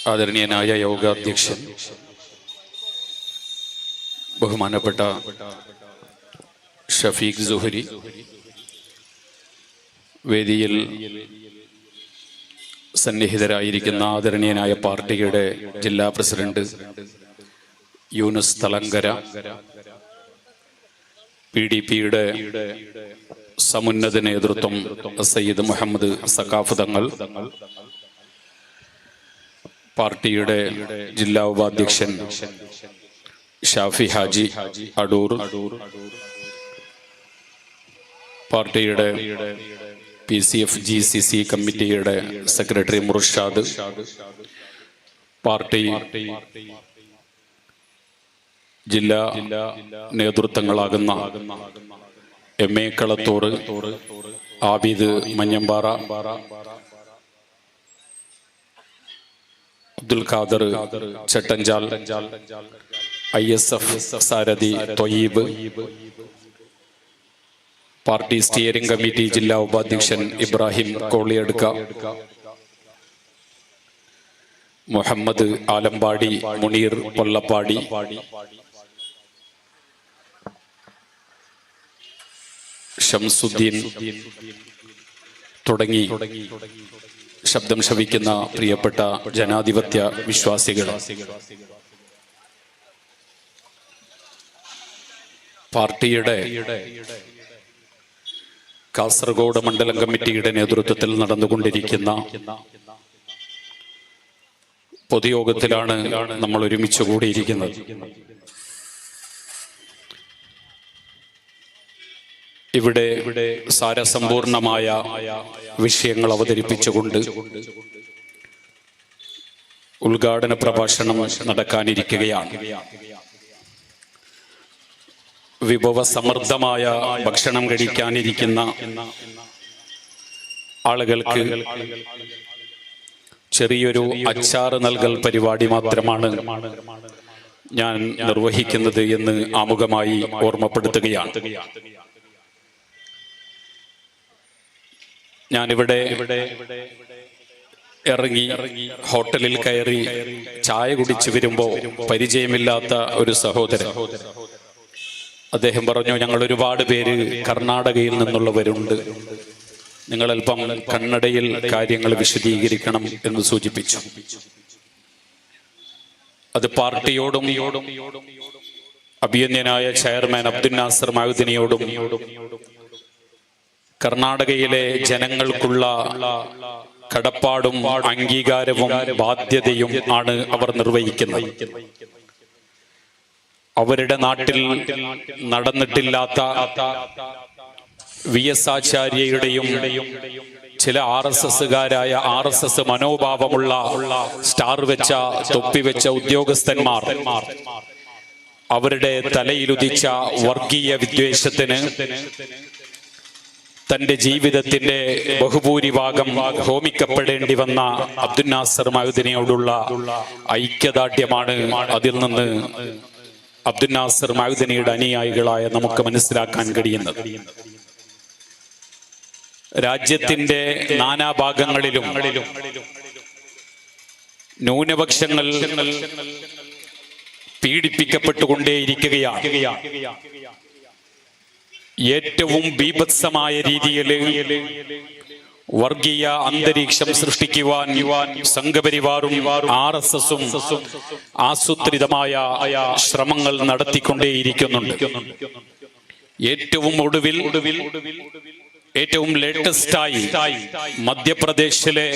ആദരണീയനായ യോഗാധ്യക്ഷൻ ബഹുമാനപ്പെട്ട ഷഫീഖ് സുഹരി, വേദിയിൽ സന്നിഹിതരായിരിക്കുന്ന ആദരണീയനായ പാർട്ടിയുടെ ജില്ലാ പ്രസിഡന്റ് യൂനുസ് തലങ്കര, PDPയുടെ സമുന്നത നേതൃത്വം സയ്യിദ് മുഹമ്മദ് സഖാഫ് തങ്ങൾ, പാർട്ടിയുടെ ജില്ലാ ഉപാധ്യക്ഷൻ ഷാഫി ഹാജി അടൂർ, പാർട്ടിയുടെ PCF GCC കമ്മിറ്റിയുടെ സെക്രട്ടറി മുർഷാദ്, പാർട്ടി ജില്ലാ നേതൃത്വങ്ങളാകുന്ന MA കളത്തൂർ, ആബിദ് മഞ്ഞമ്പാറ, അബ്ദുൽ ഖാദർ ചട്ടഞ്ചാൽ, ISF സാരഥി ത്വയ്യിബ്, പാർട്ടി സ്റ്റിയറിംഗ് കമ്മിറ്റി ജില്ലാ ഉപാധ്യക്ഷൻ ഇബ്രാഹിം കോളിയടുക്ക, മുഹമ്മദ് ആലമ്പാടി, മുനീർ കൊല്ലപ്പാടി, ഷംസുദ്ദീൻ തുടങ്ങി ശബ്ദം ശവിക്കുന്ന പ്രിയപ്പെട്ട ജനാധിപത്യ വിശ്വാസികൾ, പാർട്ടിയുടെ കാസർഗോഡ് മണ്ഡലം കമ്മിറ്റിയുടെ നേതൃത്വത്തിൽ നടന്നുകൊണ്ടിരിക്കുന്ന പൊതുയോഗത്തിലാണ് നമ്മൾ ഒരുമിച്ച് കൂടിയിരിക്കുന്നത്. ഇവിടെ സാരസമ്പൂർണമായ വിഷയങ്ങൾ അവതരിപ്പിച്ചുകൊണ്ട് ഉദ്ഘാടന പ്രഭാഷണം നടക്കാനിരിക്കുകയാണ്. വിഭവസമൃദ്ധമായ ഭക്ഷണം കഴിക്കാനിരിക്കുന്ന ആളുകൾക്ക് ചെറിയൊരു അച്ചാറ് നൽകൽ പരിപാടി മാത്രമാണ് ഞാൻ നിർവഹിക്കുന്നത് എന്ന് ആമുഖമായി ഓർമ്മപ്പെടുത്തുകയാണ്. ഞാനിവിടെ ഇറങ്ങി ഹോട്ടലിൽ കയറി ചായ കുടിച്ചു വരുമ്പോൾ പരിചയമില്ലാത്ത ഒരു സഹോദരൻ, അദ്ദേഹം പറഞ്ഞു, ഞങ്ങൾ ഒരുപാട് പേര് കർണാടകയിൽ നിന്നുള്ളവരുണ്ട്, നിങ്ങൾ അല്പം കന്നഡയിൽ കാര്യങ്ങൾ വിശദീകരിക്കണം എന്ന് സൂചിപ്പിച്ചു. അത് പാർട്ടിയോടും അഭിയന്യനായ ചെയർമാൻ അബ്ദുൽ നാസർ മഅ്ദനിയോടും കർണാടകയിലെ ജനങ്ങൾക്കുള്ള കടപ്പാടും അംഗീകാരവും ബാധ്യതയും ആണ് അവർ നിർവഹിക്കുന്നത്. അവരുടെ നാട്ടിൽ നടന്നിട്ടില്ലാത്ത VS ആചാര്യയുടെയും ചില RSSകാരായ RSS മനോഭാവമുള്ള സ്റ്റാർ വെച്ച തൊപ്പി വെച്ച ഉദ്യോഗസ്ഥന്മാർ അവരുടെ തലയിലുദിച്ച വർഗീയ വിദ്വേഷത്തിന് തന്റെ ജീവിതത്തിന്റെ ബഹുഭൂരിഭാഗം ഹോമിക്കപ്പെടേണ്ടി വന്ന അബ്ദുൽ നാസർ മഅ്ദനിയോടുള്ള ഐക്യദാർഢ്യമാണ് അതിൽ നിന്ന് അബ്ദുൽ നാസർ മഅ്ദനിയുടെ അനുയായികളായ നമുക്ക് മനസ്സിലാക്കാൻ കഴിയുന്നത്. രാജ്യത്തിന്റെ നാനാഭാഗങ്ങളിലും ന്യൂനപക്ഷങ്ങൾ പീഡിപ്പിക്കപ്പെട്ടുകൊണ്ടേയിരിക്കുകയാണ്. ഏറ്റവും ബീഭത്സമായ രീതിയിൽ വർഗീയ അന്തരീക്ഷം സൃഷ്ടിക്കുവാൻ സംഘപരിവാറും RSSും ആസൂത്രിതമായ ശ്രമങ്ങൾ നടത്തിക്കൊണ്ടേയിരിക്കുന്നുണ്ട്. ഏറ്റവും ഒടുവിൽ ഏറ്റവും ലേറ്റസ്റ്റായി മധ്യപ്രദേശിലെ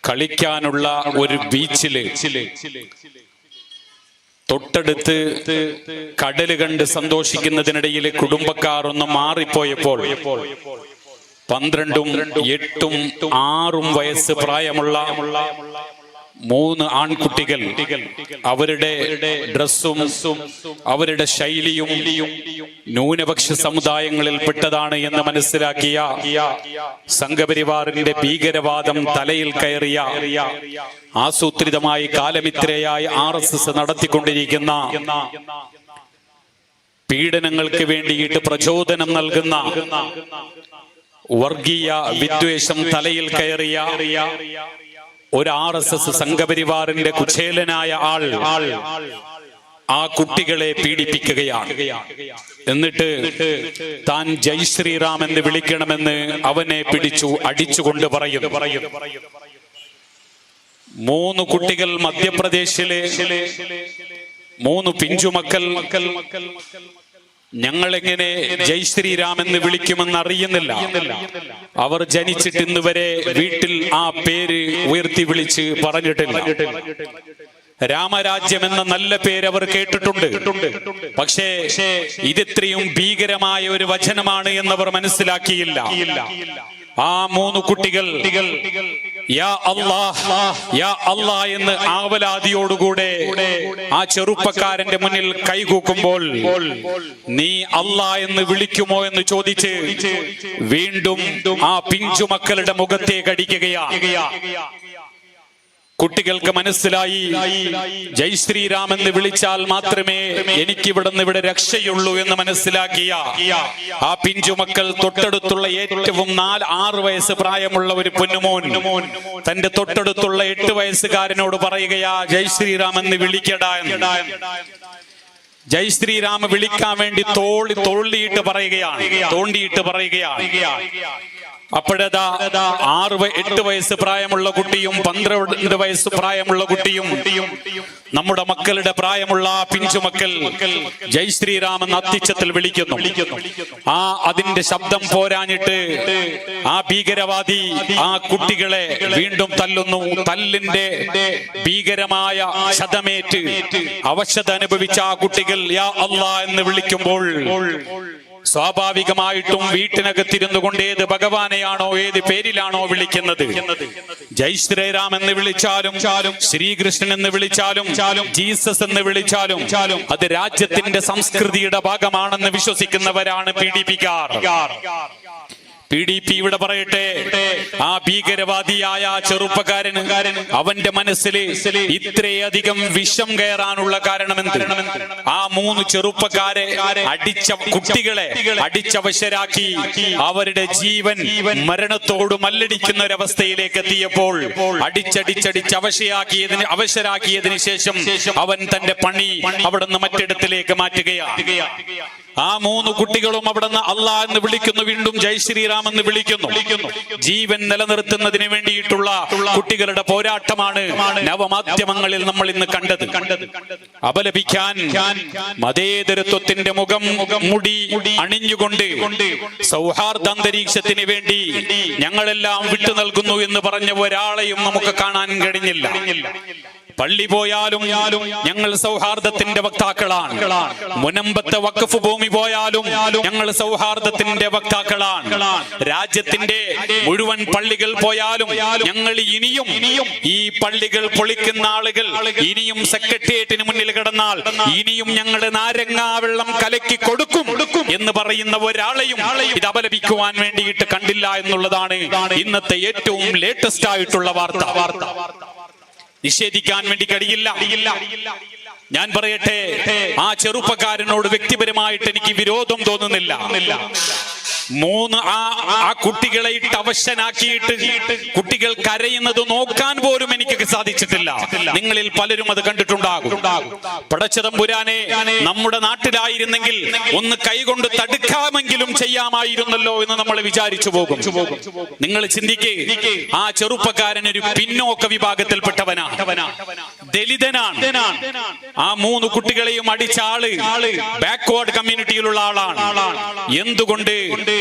കളിക്കാനുള്ള ഒരു ബീച്ചില് തൊട്ടടുത്ത് കടല് കണ്ട് സന്തോഷിക്കുന്നതിനിടയിൽ കുടുംബക്കാർ ഒന്ന് മാറിപ്പോയപ്പോൾ 12, 8, 6 വയസ്സ് പ്രായമുള്ള 3 ആൺകുട്ടികൾ അവരുടെ ഡ്രസ്സും അവരുടെ ശൈലിയും ന്യൂനപക്ഷ സമുദായങ്ങളിൽ പെട്ടതാണ് എന്ന് മനസ്സിലാക്കിയ സംഘപരിവാറിന്റെ ഭീകരവാദം തലയിൽ കയറിയ ആസൂത്രിതമായി കാലമിത്രയായി RSS നടത്തിക്കൊണ്ടിരിക്കുന്ന പീഡനങ്ങൾക്ക് വേണ്ടിയിട്ട് പ്രചോദനം നൽകുന്ന വർഗീയ വിദ്വേഷം തലയിൽ കയറിയ ഒരു RSS സംഘപരിവാറിന്റെ കുചേലനായ ആൾ ആ കുട്ടികളെ പീഡിപ്പിക്കുകയാണ്. എന്നിട്ട് താൻ ജയ് ശ്രീറാം എന്ന് വിളിക്കണമെന്ന് അവനെ പിടിച്ചു അടിച്ചുകൊണ്ട് പറയുന്നു. 3 കുട്ടികൾ മധ്യപ്രദേശിലെ 3 പിഞ്ചുമക്കൾ ഞങ്ങളെങ്ങനെ ജയ് ശ്രീറാം എന്ന് വിളിക്കുമെന്ന് അറിയുന്നില്ല. അവർ ജനിച്ചിട്ട് ഇന്ന് വരെ വീട്ടിൽ ആ പേര് ഉയർത്തി വിളിച്ച് പറഞ്ഞിട്ടില്ല. രാമരാജ്യം എന്ന നല്ല പേര് അവർ കേട്ടിട്ടുണ്ട്. പക്ഷേ ഇതിത്രയും ഭീകരമായ ഒരു വചനമാണ് എന്നവർ മനസ്സിലാക്കിയില്ല. ആ 3 കുട്ടികൾ യാ അല്ലാഹ് യാ അല്ലാഹ് എന്ന് ആവലാതിയോടുകൂടെ ആ ചെറുപ്പക്കാരന്റെ മുന്നിൽ കൈകൂക്കുമ്പോൾ നീ അല്ലാഹ് എന്ന് വിളിക്കുമോ എന്ന് ചോദിച്ച് വീണ്ടും ആ പിഞ്ചുമക്കളുടെ മുഖത്തേക്ക് അടിക്കുകയാണ്. കുട്ടികൾക്ക് മനസ്സിലായി ജയ് ശ്രീറാം എന്ന് വിളിച്ചാൽ മാത്രമേ ഇവിടെ രക്ഷയുള്ളൂ എന്ന് മനസ്സിലാക്കിയ ആ പിഞ്ചുമക്കൾ തൊട്ടടുത്തുള്ള ഏറ്റവും 6 വയസ്സ് പ്രായമുള്ള ഒരു പൊന്നുമോൻ തന്റെ തൊട്ടടുത്തുള്ള 8 വയസ്സുകാരനോട് പറയുകയാ ജയ് ശ്രീറാം എന്ന് വിളിക്കടാ എന്ന്. ജയ് ശ്രീറാം വിളിക്കാൻ വേണ്ടി തോണ്ടിയിട്ട് പറയുകയാണ്. അപ്പോഴതാ 8 വയസ്സ് പ്രായമുള്ള കുട്ടിയും 12 വയസ്സ് പ്രായമുള്ള കുട്ടിയും നമ്മുടെ മക്കളുടെ പ്രായമുള്ള പിഞ്ചുമക്കൾ ജയ് ശ്രീറാം എന്ന അത്യുച്ചത്തിൽ വിളിക്കുന്നു. അതിന്റെ ശബ്ദം പോരാഞ്ഞിട്ട് ആ ഭീകരവാദി ആ കുട്ടികളെ വീണ്ടും തല്ലുന്നു. തല്ലിന്റെ ഭീകരമായ ക്ഷതമേറ്റ് അവശത അനുഭവിച്ച ആ കുട്ടികൾ യാ അല്ലാഹ് എന്ന് വിളിക്കുമ്പോൾ സ്വാഭാവികമായിട്ടും വീട്ടിനകത്തിരുന്നു കൊണ്ട് ഏത് ഭഗവാനെയാണോ ഏത് പേരിലാണോ വിളിക്കുന്നത്, ജയ് ശ്രീറാം എന്ന് വിളിച്ചാലും ശ്രീകൃഷ്ണൻ എന്ന് വിളിച്ചാലും ജീസസ് എന്ന് വിളിച്ചാലും അത് രാജ്യത്തിന്റെ സംസ്കൃതിയുടെ ഭാഗമാണെന്ന് വിശ്വസിക്കുന്നവരാണ് PDP ഇവിടെ പറയട്ടെ. ആ ഭീകരവാദിയായ ചെറുപ്പക്കാരന് അവന്റെ മനസ്സിൽ ഇത്രയധികം വിഷം കയറാനുള്ള കാരണമെന്ത്? ആ 3 ചെറുപ്പക്കാരെ കുട്ടികളെ അടിച്ചവശരാക്കി അവരുടെ ജീവൻ മരണത്തോട് മല്ലടിക്കുന്ന ഒരവസ്ഥയിലേക്ക് എത്തിയപ്പോൾ അവശരാക്കിയതിന് ശേഷം അവൻ തന്റെ പണി അവിടുന്ന് മറ്റിടത്തിലേക്ക് മാറ്റുകയാണ്. ആ 3 കുട്ടികളും അവിടുന്ന് അല്ലാഹ് എന്ന് വിളിക്കുന്നു, വീണ്ടും ജയ് ശ്രീറാം എന്ന് വിളിക്കുന്നു. ജീവൻ നിലനിർത്തുന്നതിന് വേണ്ടിയിട്ടുള്ള കുട്ടികളുടെ പോരാട്ടമാണ് നവമാധ്യമങ്ങളിൽ നമ്മൾ ഇന്ന് കണ്ടത്. അപലപിക്കാൻ മതേതരത്വത്തിന്റെ മുടി അണിഞ്ഞുകൊണ്ട് സൗഹാർദ്ദ അന്തരീക്ഷത്തിന് വേണ്ടി ഞങ്ങളെല്ലാം വിട്ടു നൽകുന്നു എന്ന് പറഞ്ഞ ഒരാളെയും നമുക്ക് കാണാൻ കഴിഞ്ഞില്ല. പള്ളി പോയാലും ഞങ്ങൾ സൗഹാർദ്ദത്തിന്റെ വക്താക്കളാണ്. മുനമ്പത്തെ വഖഫ് ഭൂമി പോയാലും ഞങ്ങൾ സൗഹാർദ്ദത്തിന്റെ വക്താക്കളാണ്. രാജ്യത്തിന്റെ മുഴുവൻ പള്ളികൾ പോയാലും ഞങ്ങൾ ഇനിയും ഈ പള്ളികൾ പൊളിക്കുന്ന ആളുകൾ ഇനിയും സെക്രട്ടേറിയറ്റിന് മുന്നിൽ കിടന്നാൽ ഇനിയും ഞങ്ങളുടെ നാരങ്ങാ വെള്ളം കലക്കി കൊടുക്കും എന്ന് പറയുന്ന ഒരാളെയും ഇത് അപലപിക്കുവാൻ വേണ്ടിയിട്ട് കണ്ടില്ല എന്നുള്ളതാണ് ഇന്നത്തെ ഏറ്റവും ലേറ്റസ്റ്റ് ആയിട്ടുള്ള വാർത്ത. നിഷേധിക്കാൻ വേണ്ടി കഴിയില്ല. ഞാൻ പറയട്ടെ, ആ ചെറുപ്പക്കാരനോട് വ്യക്തിപരമായിട്ട് എനിക്ക് വിരോധം തോന്നുന്നില്ല. 3 ആ കുട്ടികളെ ഇട്ട് അവശനാക്കിയിട്ട് കുട്ടികൾ കരയുന്നത് നോക്കാൻ പോലും എനിക്ക് സാധിച്ചിട്ടില്ല. നിങ്ങളിൽ പലരും അത് കണ്ടിട്ടുണ്ടാകും. പടച്ചതമ്പുരാനെ, നമ്മുടെ നാട്ടിലായിരുന്നെങ്കിൽ ഒന്ന് കൈകൊണ്ട് തടുക്കാമെങ്കിലും ചെയ്യാമായിരുന്നല്ലോ എന്ന് നമ്മൾ വിചാരിച്ചു പോകും. നിങ്ങൾ ചിന്തിക്കേ, ആ ചെറുപ്പക്കാരൻ ഒരു പിന്നോക്ക വിഭാഗത്തിൽപ്പെട്ടവനാണ്, ദലിതനാണ്. ആ 3 കുട്ടികളെയും അടിച്ച ആള് ബാക്ക്വേർഡ് കമ്മ്യൂണിറ്റിയിലുള്ള ആളാണ്. എന്തുകൊണ്ട്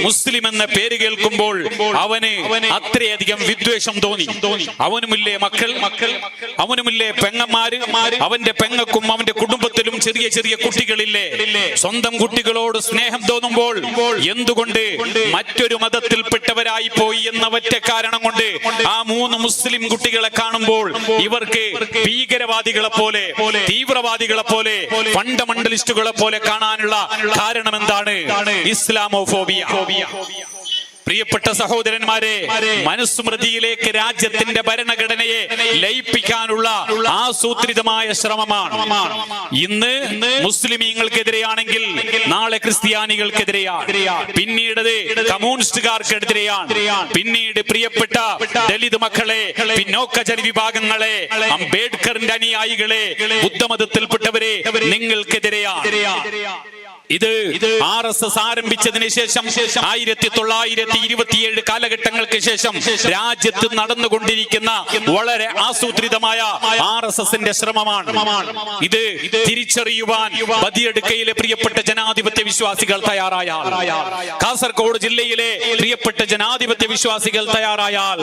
മുസ്ലിം എന്ന പേര് കേൾക്കുമ്പോൾ അവന് അത്രയധികം വിദ്വേഷം തോന്നി? അവനുമില്ലേ മക്കൾ, അവനുമില്ലേ പെങ്ങന്മാര്, അവന്റെ പെങ്ങൾക്കും അവന്റെ കുടുംബത്തിലും ചെറിയ ചെറിയ കുട്ടികളില്ലേ? സ്വന്തം കുട്ടികളോട് സ്നേഹം തോന്നുമ്പോൾ എന്തുകൊണ്ട് മറ്റൊരു മതത്തിൽപ്പെട്ടവരായി പോയി എന്ന ഒറ്റ കാരണം കൊണ്ട് ആ 3 മുസ്ലിം കുട്ടികളെ കാണുമ്പോൾ ഇവർക്ക് ഭീകരവാദികളെ പോലെ, തീവ്രവാദികളെ പോലെ, ഫണ്ടമെന്റലിസ്റ്റുകളെ പോലെ കാണാനുള്ള കാരണം എന്താണ്? ഇസ്ലാമോഫോബിയ. പ്രിയപ്പെട്ട സഹോദരന്മാരെ, മനുസ്മൃതിയിലേക്ക് രാജ്യത്തിന്റെ ഭരണഘടനയെ ലയിപ്പിക്കാനുള്ള ആസൂത്രിതമായ ശ്രമമാണ്. ഇന്ന് മുസ്ലിമീങ്ങൾക്കെതിരെയാണെങ്കിൽ നാളെ ക്രിസ്ത്യാനികൾക്കെതിരെയാണ്, പിന്നീട് കമ്മ്യൂണിസ്റ്റുകാർക്കെതിരെയാണ്, പിന്നീട് പ്രിയപ്പെട്ട ദലിത് മക്കളെ, പിന്നോക്ക ജനവിഭാഗങ്ങളെ, അംബേദ്കറിന്റെ അനുയായികളെ, ബുദ്ധമതത്തിൽപ്പെട്ടവരെ നിങ്ങൾക്കെതിരെയാണ്. ഇത് RSS ആരംഭിച്ചതിന് ശേഷം 1927 കാലഘട്ടങ്ങൾക്ക് ശേഷം രാജ്യത്ത് നടന്നുകൊണ്ടിരിക്കുന്ന വളരെ ആസൂത്രിതമായ RSSന്റെ ശ്രമമാണ്. ഇത് തിരിച്ചറിയുവാൻ ബദിയടുക്കയിലെ പ്രിയപ്പെട്ട ജനാധിപത്യ വിശ്വാസികൾ തയ്യാറായാൽ, കാസർഗോഡ് ജില്ലയിലെ പ്രിയപ്പെട്ട ജനാധിപത്യ വിശ്വാസികൾ തയ്യാറായാൽ,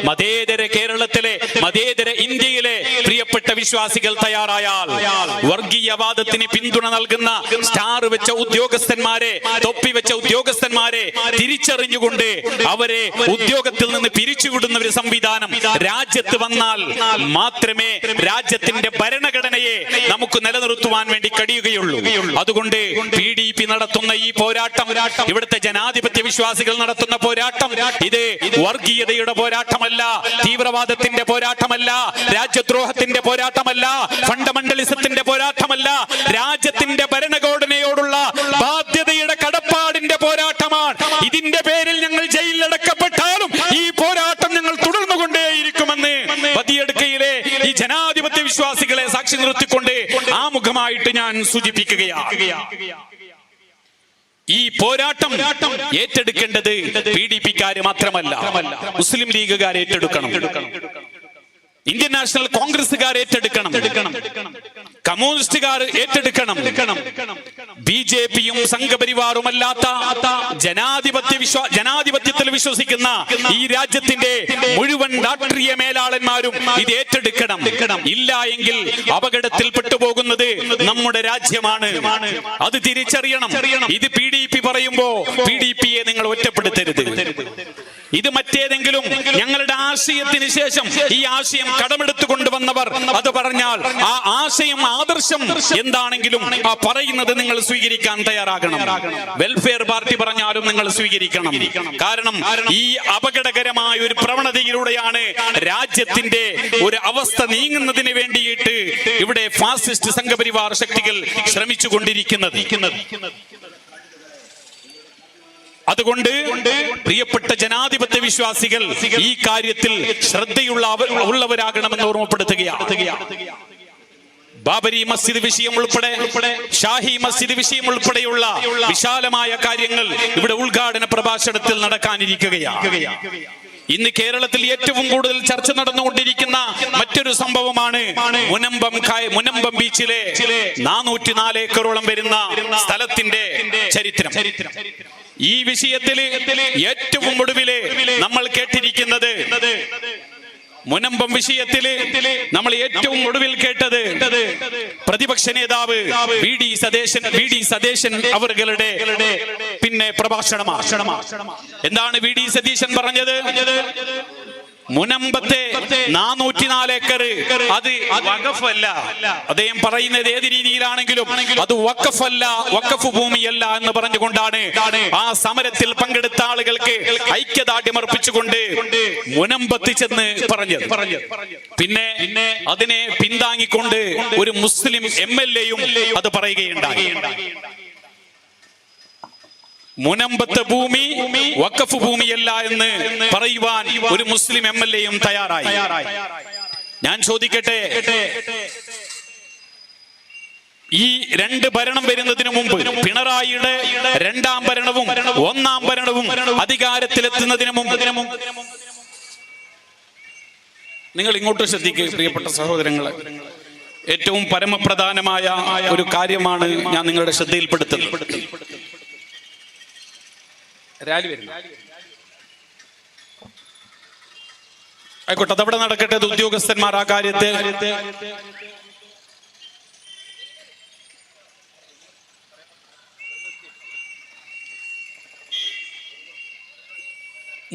മതേതര കേരളത്തിലെ, മതേതര ഇന്ത്യയിലെ പ്രിയപ്പെട്ട വിശ്വാസികൾ തയ്യാറായാൽ, വർഗീയവാദത്തിന് പിന്തുണ നൽകുന്ന സ്റ്റാർ വെച്ച ഉദ്യോഗസ്ഥന്മാരെ, തൊപ്പി വെച്ച ഉദ്യോഗസ്ഥന്മാരെ തിരിച്ചറിഞ്ഞുകൊണ്ട് അവരെ ഉദ്യോഗത്തിൽ നിന്ന് പിരിച്ചുവിടുന്ന ഒരു സംവിധാനം രാജ്യത്ത് വന്നാൽ മാത്രമേ രാജ്യത്തിന്റെ ഭരണഘടനയെ നമുക്ക് നിലനിർത്തുവാൻ വേണ്ടി കഴിയുകയുള്ളൂ. അതുകൊണ്ട് PDP നടത്തുന്ന ഈ പോരാട്ടം, ഇവിടുത്തെ ജനാധിപത്യ വിശ്വാസികൾ നടത്തുന്ന പോരാട്ടം, ഇത് വർഗീയതയുടെ പോരാട്ടമല്ല, തീവ്രവാദത്തിന്റെ പോരാട്ടമല്ല, രാജ്യദ്രോഹത്തിന്റെ പോരാട്ടമല്ല, ഫണ്ടമെന്റലിസത്തിന്റെ പോരാട്ടമല്ല, രാജ്യത്തിന്റെ ഭരണഘടനയോടുള്ള ബാധ്യതയുടെ കടപ്പാടിന്റെ പോരാട്ടമാണ്. ഇതിന്റെ പേരിൽ ഞങ്ങൾ ജയിലിലടക്കപ്പെട്ടാലും ഈ പോരാട്ടം ഞങ്ങൾ തുടർന്നുകൊണ്ടേയിരിക്കുമെന്ന് ബദിയടുക്കയിലെ ഈ ജനാധിപത്യ വിശ്വാസികളെ സാക്ഷി നിർത്തിക്കൊണ്ട് ആമുഖമായിട്ട് ഞാൻ സൂചിപ്പിക്കുകയാണ്. ഈ പോരാട്ടം ഏറ്റെടുക്കേണ്ടത് PDPക്കാര് മാത്രമല്ല, മുസ്ലിം ലീഗുകാർ ഏറ്റെടുക്കണം, ഇന്ത്യൻ നാഷണൽ കോൺഗ്രസുകാർ ഏറ്റെടുക്കണം, കമ്മ്യൂണിസ്റ്റുകാർ ഏറ്റെടുക്കണം, BJPയും സംഘപരിവാറുമല്ലാത്ത ജനാധിപത്യത്തിൽ വിശ്വസിക്കുന്ന ഈ രാജ്യത്തിന്റെ മുഴുവൻ രാഷ്ട്രീയ മേലാളന്മാരും ഇത് ഏറ്റെടുക്കണം. ഇല്ല എങ്കിൽ അപകടത്തിൽ പെട്ടുപോകുന്നത് നമ്മുടെ രാജ്യമാണ്. അത് തിരിച്ചറിയണം. ഇത് PDP പറയുമ്പോ PDPയെ നിങ്ങൾ ഒറ്റപ്പെടുത്തരുത്. ഇത് മറ്റേതെങ്കിലും ഞങ്ങളുടെ ആശയത്തിന് ശേഷം ഈ ആശയം കടമെടുത്തു കൊണ്ടുവന്നവർ അത് പറഞ്ഞാൽ ആ ആശയം, ആദർശം എന്താണെങ്കിലും ആ പറയുന്നത് നിങ്ങൾ സ്വീകരിക്കാൻ തയ്യാറാകണം. വെൽഫെയർ പാർട്ടി പറഞ്ഞാലും നിങ്ങൾ സ്വീകരിക്കണം. കാരണം ഈ അപകടകരമായ ഒരു പ്രവണതയിലൂടെയാണ് രാജ്യത്തിന്റെ ഒരു അവസ്ഥ നീങ്ങുന്നതിന് വേണ്ടിയിട്ട് ഇവിടെ ഫാസിസ്റ്റ് സംഘപരിവാർ ശക്തികൾ ശ്രമിച്ചുകൊണ്ടിരിക്കുന്നത്. അതുകൊണ്ട് പ്രിയപ്പെട്ട ജനാധിപത്യ വിശ്വാസികൾ ഈ കാര്യത്തിൽ ശ്രദ്ധയുള്ളവരാകണമെന്ന് ഓർമ്മപ്പെടുത്തുകയാണ്. ബാബരി മസ്ജിദ് വിഷയം ഉൾപ്പെടെ, ഷാഹി മസ്ജിദ് വിഷയം ഉൾപ്പെടെയുള്ള വിശാലമായ കാര്യങ്ങൾ ഇവിടെ ഉദ്ഘാടന പ്രഭാഷണത്തിൽ നടക്കാനിരിക്കുകയാണ്. ഇന്ന് കേരളത്തിൽ ഏറ്റവും കൂടുതൽ ചർച്ച നടന്നുകൊണ്ടിരിക്കുന്ന മറ്റൊരു സംഭവമാണ് മുനമ്പം ബീച്ചിലെ 404 ഏക്കറോളം വരുന്ന സ്ഥലത്തിന്റെ ചരിത്രം. ഈ വിഷയത്തിൽ ഏറ്റവും ഒടുവില് നമ്മൾ കേട്ടിരിക്കുന്നത്, മുനമ്പം വിഷയത്തില് നമ്മൾ ഏറ്റവും ഒടുവിൽ കേട്ടത് പ്രതിപക്ഷ നേതാവ് VD സതീശൻ അവരുടെ പിന്നെ പ്രഭാഷണമാണ്. എന്താണ് VD സതീശൻ പറഞ്ഞത്? മുനമ്പത്തെ 404 ഏക്കർ അത് വഖഫല്ല. അദ്ദേഹം പറയുന്നത് ഏത് രീതിയിലാണെങ്കിലും അത് വഖഫല്ല, വഖഫ് ഭൂമിയല്ല എന്ന് പറഞ്ഞുകൊണ്ടാണ് ആ സമരത്തിൽ പങ്കെടുത്ത ആളുകൾക്ക് ഐക്യദാർഢ്യം അർപ്പിച്ചുകൊണ്ട് മുനമ്പത്ത് ചെന്ന് പറഞ്ഞത്. പിന്നെ അതിനെ പിന്താങ്ങിക്കൊണ്ട് ഒരു മുസ്ലിം MLA-യും അത് പറയുകയുണ്ടായി. മുനമ്പത്തെ ഭൂമി വഖഫ് ഭൂമിയല്ല എന്ന് പറയുവാൻ ഒരു മുസ്ലിം MLA-യും തയ്യാറായി. ഞാൻ ചോദിക്കട്ടെ, ഈ രണ്ട് ഭരണം വരുന്നതിന് മുമ്പ്, പിണറായിയുടെ രണ്ടാം ഭരണവും ഒന്നാം ഭരണവും അധികാരത്തിലെത്തുന്നതിന് മുമ്പ്, നിങ്ങൾ ഇങ്ങോട്ട് ശ്രദ്ധിക്കുക പ്രിയപ്പെട്ട സഹോദരങ്ങളെ, ഏറ്റവും പരമപ്രധാനമായ ഒരു കാര്യമാണ് ഞാൻ നിങ്ങളുടെ ശ്രദ്ധയിൽപ്പെടുത്തുന്നത്. റാലി വരുന്നു, ആയിക്കോട്ടെ, അതവിടെ നടക്കട്ടെ. അത് ഉദ്യോഗസ്ഥന്മാർ ആ കാര്യത്തെ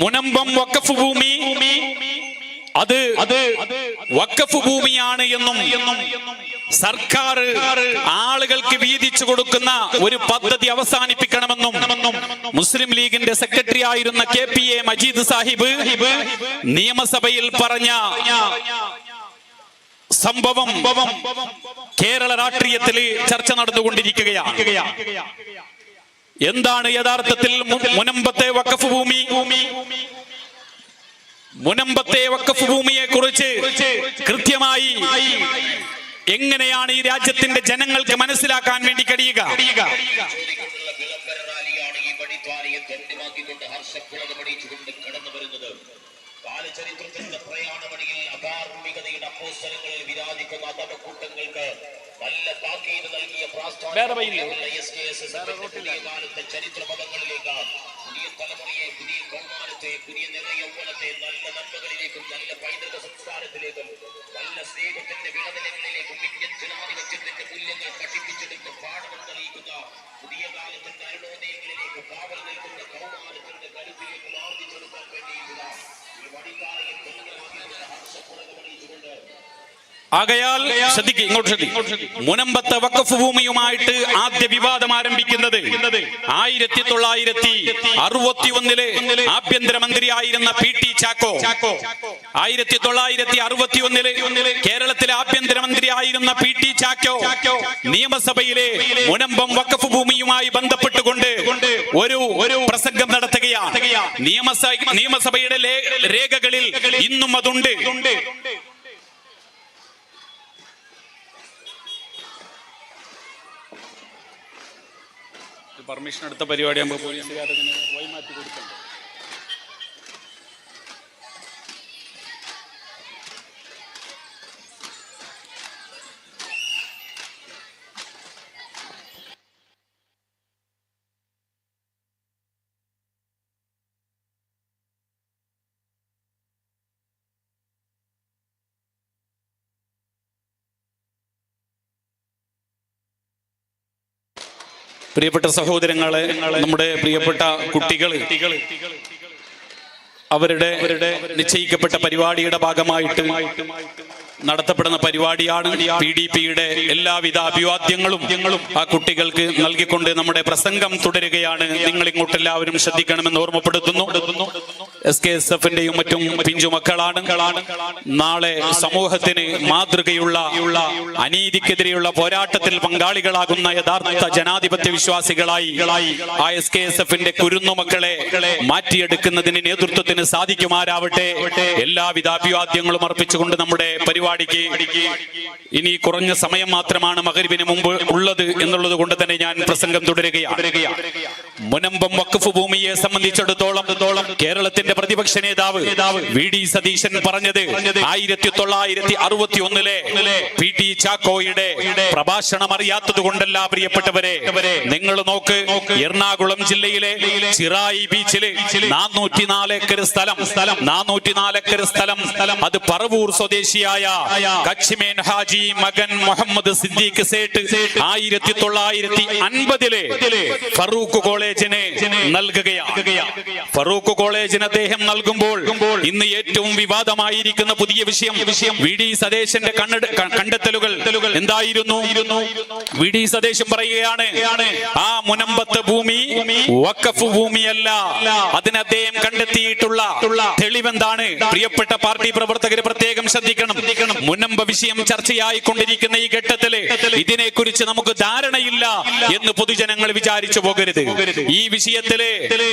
മുനമ്പം വഖഫ് ഭൂമി അത് വഖഫ് ഭൂമിയാണ് എന്നും സർക്കാർ ആളുകൾക്ക് വീതിച്ചു കൊടുക്കുന്ന ഒരു പദ്ധതി അവസാനിപ്പിക്കണമെന്നും മുസ്ലിം ലീഗിന്റെ സെക്രട്ടറി ആയിരുന്ന KPA മജീദ് സാഹിബ് നിയമസഭയിൽ പറഞ്ഞ സംഭവം കേരള രാഷ്ട്രീയത്തിൽ ചർച്ച നടന്നുകൊണ്ടിരിക്കുകയാണ്. എന്താണ് യഥാർത്ഥത്തിൽ മുനമ്പത്തെ വഖഫ് ഭൂമിയെ കുറിച്ച് കൃത്യമായി എങ്ങനെയാണ് ഈ രാജ്യത്തിന്റെ ജനങ്ങൾക്ക് മനസ്സിലാക്കാൻ വേണ്ടി കഴിയുക? വേറെ ചരിത്ര പദങ്ങളിലേക്ക് പുതിയ തലമുറയെ, പുതിയ കൗമാരത്തെ, പുതിയ യൗവനത്തെ നല്ല നന്മകളിലേക്കും നല്ല പൈതൃക സംസ്കാരത്തിലേക്കും നല്ല സ്നേഹത്തിന്റെ വിളനിലങ്ങളിലേക്കും ഇന്ത്യൻ ജനാധിപത്യത്തിന്റെ മൂല്യങ്ങൾ പഠിപ്പിച്ചെടുത്ത് പാഠം തെളിയിക്കുന്ന പുതിയ കാലത്തിന്റെ അരുണോദയങ്ങളിലേക്ക് കാവൽ നിൽക്കുന്ന കൗമാരത്തിന്റെ കരുത്തിലേക്ക് ആർജിച്ചെടുക്കാൻ വേണ്ടിയിട്ടുള്ള ഈ വടികാലയിൽ ഹർഷപ്പുറകമണിയിച്ചുകൊണ്ട് ആകയാൽ ശ്രദ്ധിക്കുക, ഇങ്ങോട്ട് ശ്രദ്ധിക്കുക. മുനമ്പത്തെ വഖഫ് ഭൂമിയുമായിട്ട് ആദ്യ വിവാദം ആരംഭിക്കുന്നത് 1961 ആഭ്യന്തരമന്ത്രിയായിരുന്ന PT ചാക്കോ. 1961 കേരളത്തിലെ ആഭ്യന്തരമന്ത്രിയായിരുന്ന PT ചാക്കോ നിയമസഭയിലെ മുനമ്പം വഖഫ് ഭൂമിയുമായി ബന്ധപ്പെട്ടുകൊണ്ട് ഒരു പ്രസംഗം നടത്തുകയാണ്. നിയമസഭയുടെ രേഖകളിൽ ഇന്നും അതുണ്ട്. പെർമിഷൻ എടുത്ത പരിപാടിയാകുമ്പോൾ പോലീസുകാരതിന് വഴിമാറ്റി കൊടുക്കണം. പ്രിയപ്പെട്ട സഹോദരങ്ങളെ, നമ്മുടെ പ്രിയപ്പെട്ട കുട്ടികൾ അവരുടെ നിശ്ചയിക്കപ്പെട്ട പരിപാടിയുടെ ഭാഗമായിട്ട് നടത്തപ്പെടുന്ന പരിപാടിയാണ്. PDPയുടെ എല്ലാവിധ അഭിവാദ്യങ്ങളും ആ കുട്ടികൾക്ക് നൽകിക്കൊണ്ട് നമ്മുടെ പ്രസംഗം തുടരുകയാണ്. നിങ്ങൾ ഇങ്ങോട്ട് എല്ലാവരും ശ്രദ്ധിക്കണമെന്ന് ഓർമ്മപ്പെടുത്തുന്നു. SKSFന്റെയും മറ്റും പിഞ്ചു മക്കളാണ്. നാളെ സമൂഹത്തിന് മാതൃകയുള്ള അനീതിക്കെതിരെയുള്ള പോരാട്ടത്തിൽ പങ്കാളികളാകുന്ന യഥാർത്ഥ ജനാധിപത്യ വിശ്വാസികളായി ആ SKSFന്റെ കുരുന്നു മക്കളെ മാറ്റിയെടുക്കുന്നതിന് നേതൃത്വത്തിന് സാധിക്കുമാരാവട്ടെ. എല്ലാവിധ അഭിവാദ്യങ്ങളും അർപ്പിച്ചുകൊണ്ട് നമ്മുടെ പരിപാടിക്ക് ഇനി കുറഞ്ഞ സമയം മാത്രമാണ് മഗ്‌രിബിന് മുമ്പ് ഉള്ളത് എന്നുള്ളത് കൊണ്ട് തന്നെ ഞാൻ പ്രസംഗം തുടരുകയാണ്. മുനമ്പം വഖഫ് ഭൂമിയെ സംബന്ധിച്ചിടത്തോളം കേരളത്തിന്റെ പ്രതിപക്ഷ നേതാവ് VD സതീശൻ പറഞ്ഞത് 1961 PT ചാക്കോയുടെ പ്രഭാഷണം അറിയാത്തത് കൊണ്ടല്ല. പ്രിയപ്പെട്ടവരെ, നിങ്ങൾ നോക്ക്, എറണാകുളം ജില്ലയിലെ ചിറായി ബീച്ചില് 404 ഏക്കർ സ്ഥലം അത് പറവൂർ സ്വദേശിയായ കച്ചിമേൻ ഹാജി മകൻ മുഹമ്മദ് സിദ്ദീഖ് സേട്ട് 1950 ഫറൂഖ് കോളേജിന് നൽകുകയാണ്. ഫറൂഖ് കോളേജിന് അദ്ദേഹം നൽകുമ്പോൾ ഇന്ന് ഏറ്റവും വിവാദമായിരിക്കുന്ന പുതിയ വിഷയം VD സതീശന്റെ കണ്ടെത്തലുകൾ എന്തായിരുന്നു? VD സതീശൻ പറയുകയാണ്, ആ മുനമ്പത്തെ ഭൂമി വഖഫ് ഭൂമിയല്ല. അതിന് അദ്ദേഹം കണ്ടെത്തിയിട്ടുള്ള തെളിവെന്താണ്? പ്രിയപ്പെട്ട പാർട്ടി പ്രവർത്തകർ പ്രത്യേകം ശ്രദ്ധിക്കണം. മുനമ്പ വിഷയം ചർച്ചയായിക്കൊണ്ടിരിക്കുന്ന ഈ ഘട്ടത്തില് ഇതിനെക്കുറിച്ച് നമുക്ക് ധാരണയില്ല എന്ന് പൊതുജനങ്ങൾ വിചാരിച്ചു പോകരുത്. ഈ വിഷയത്തില്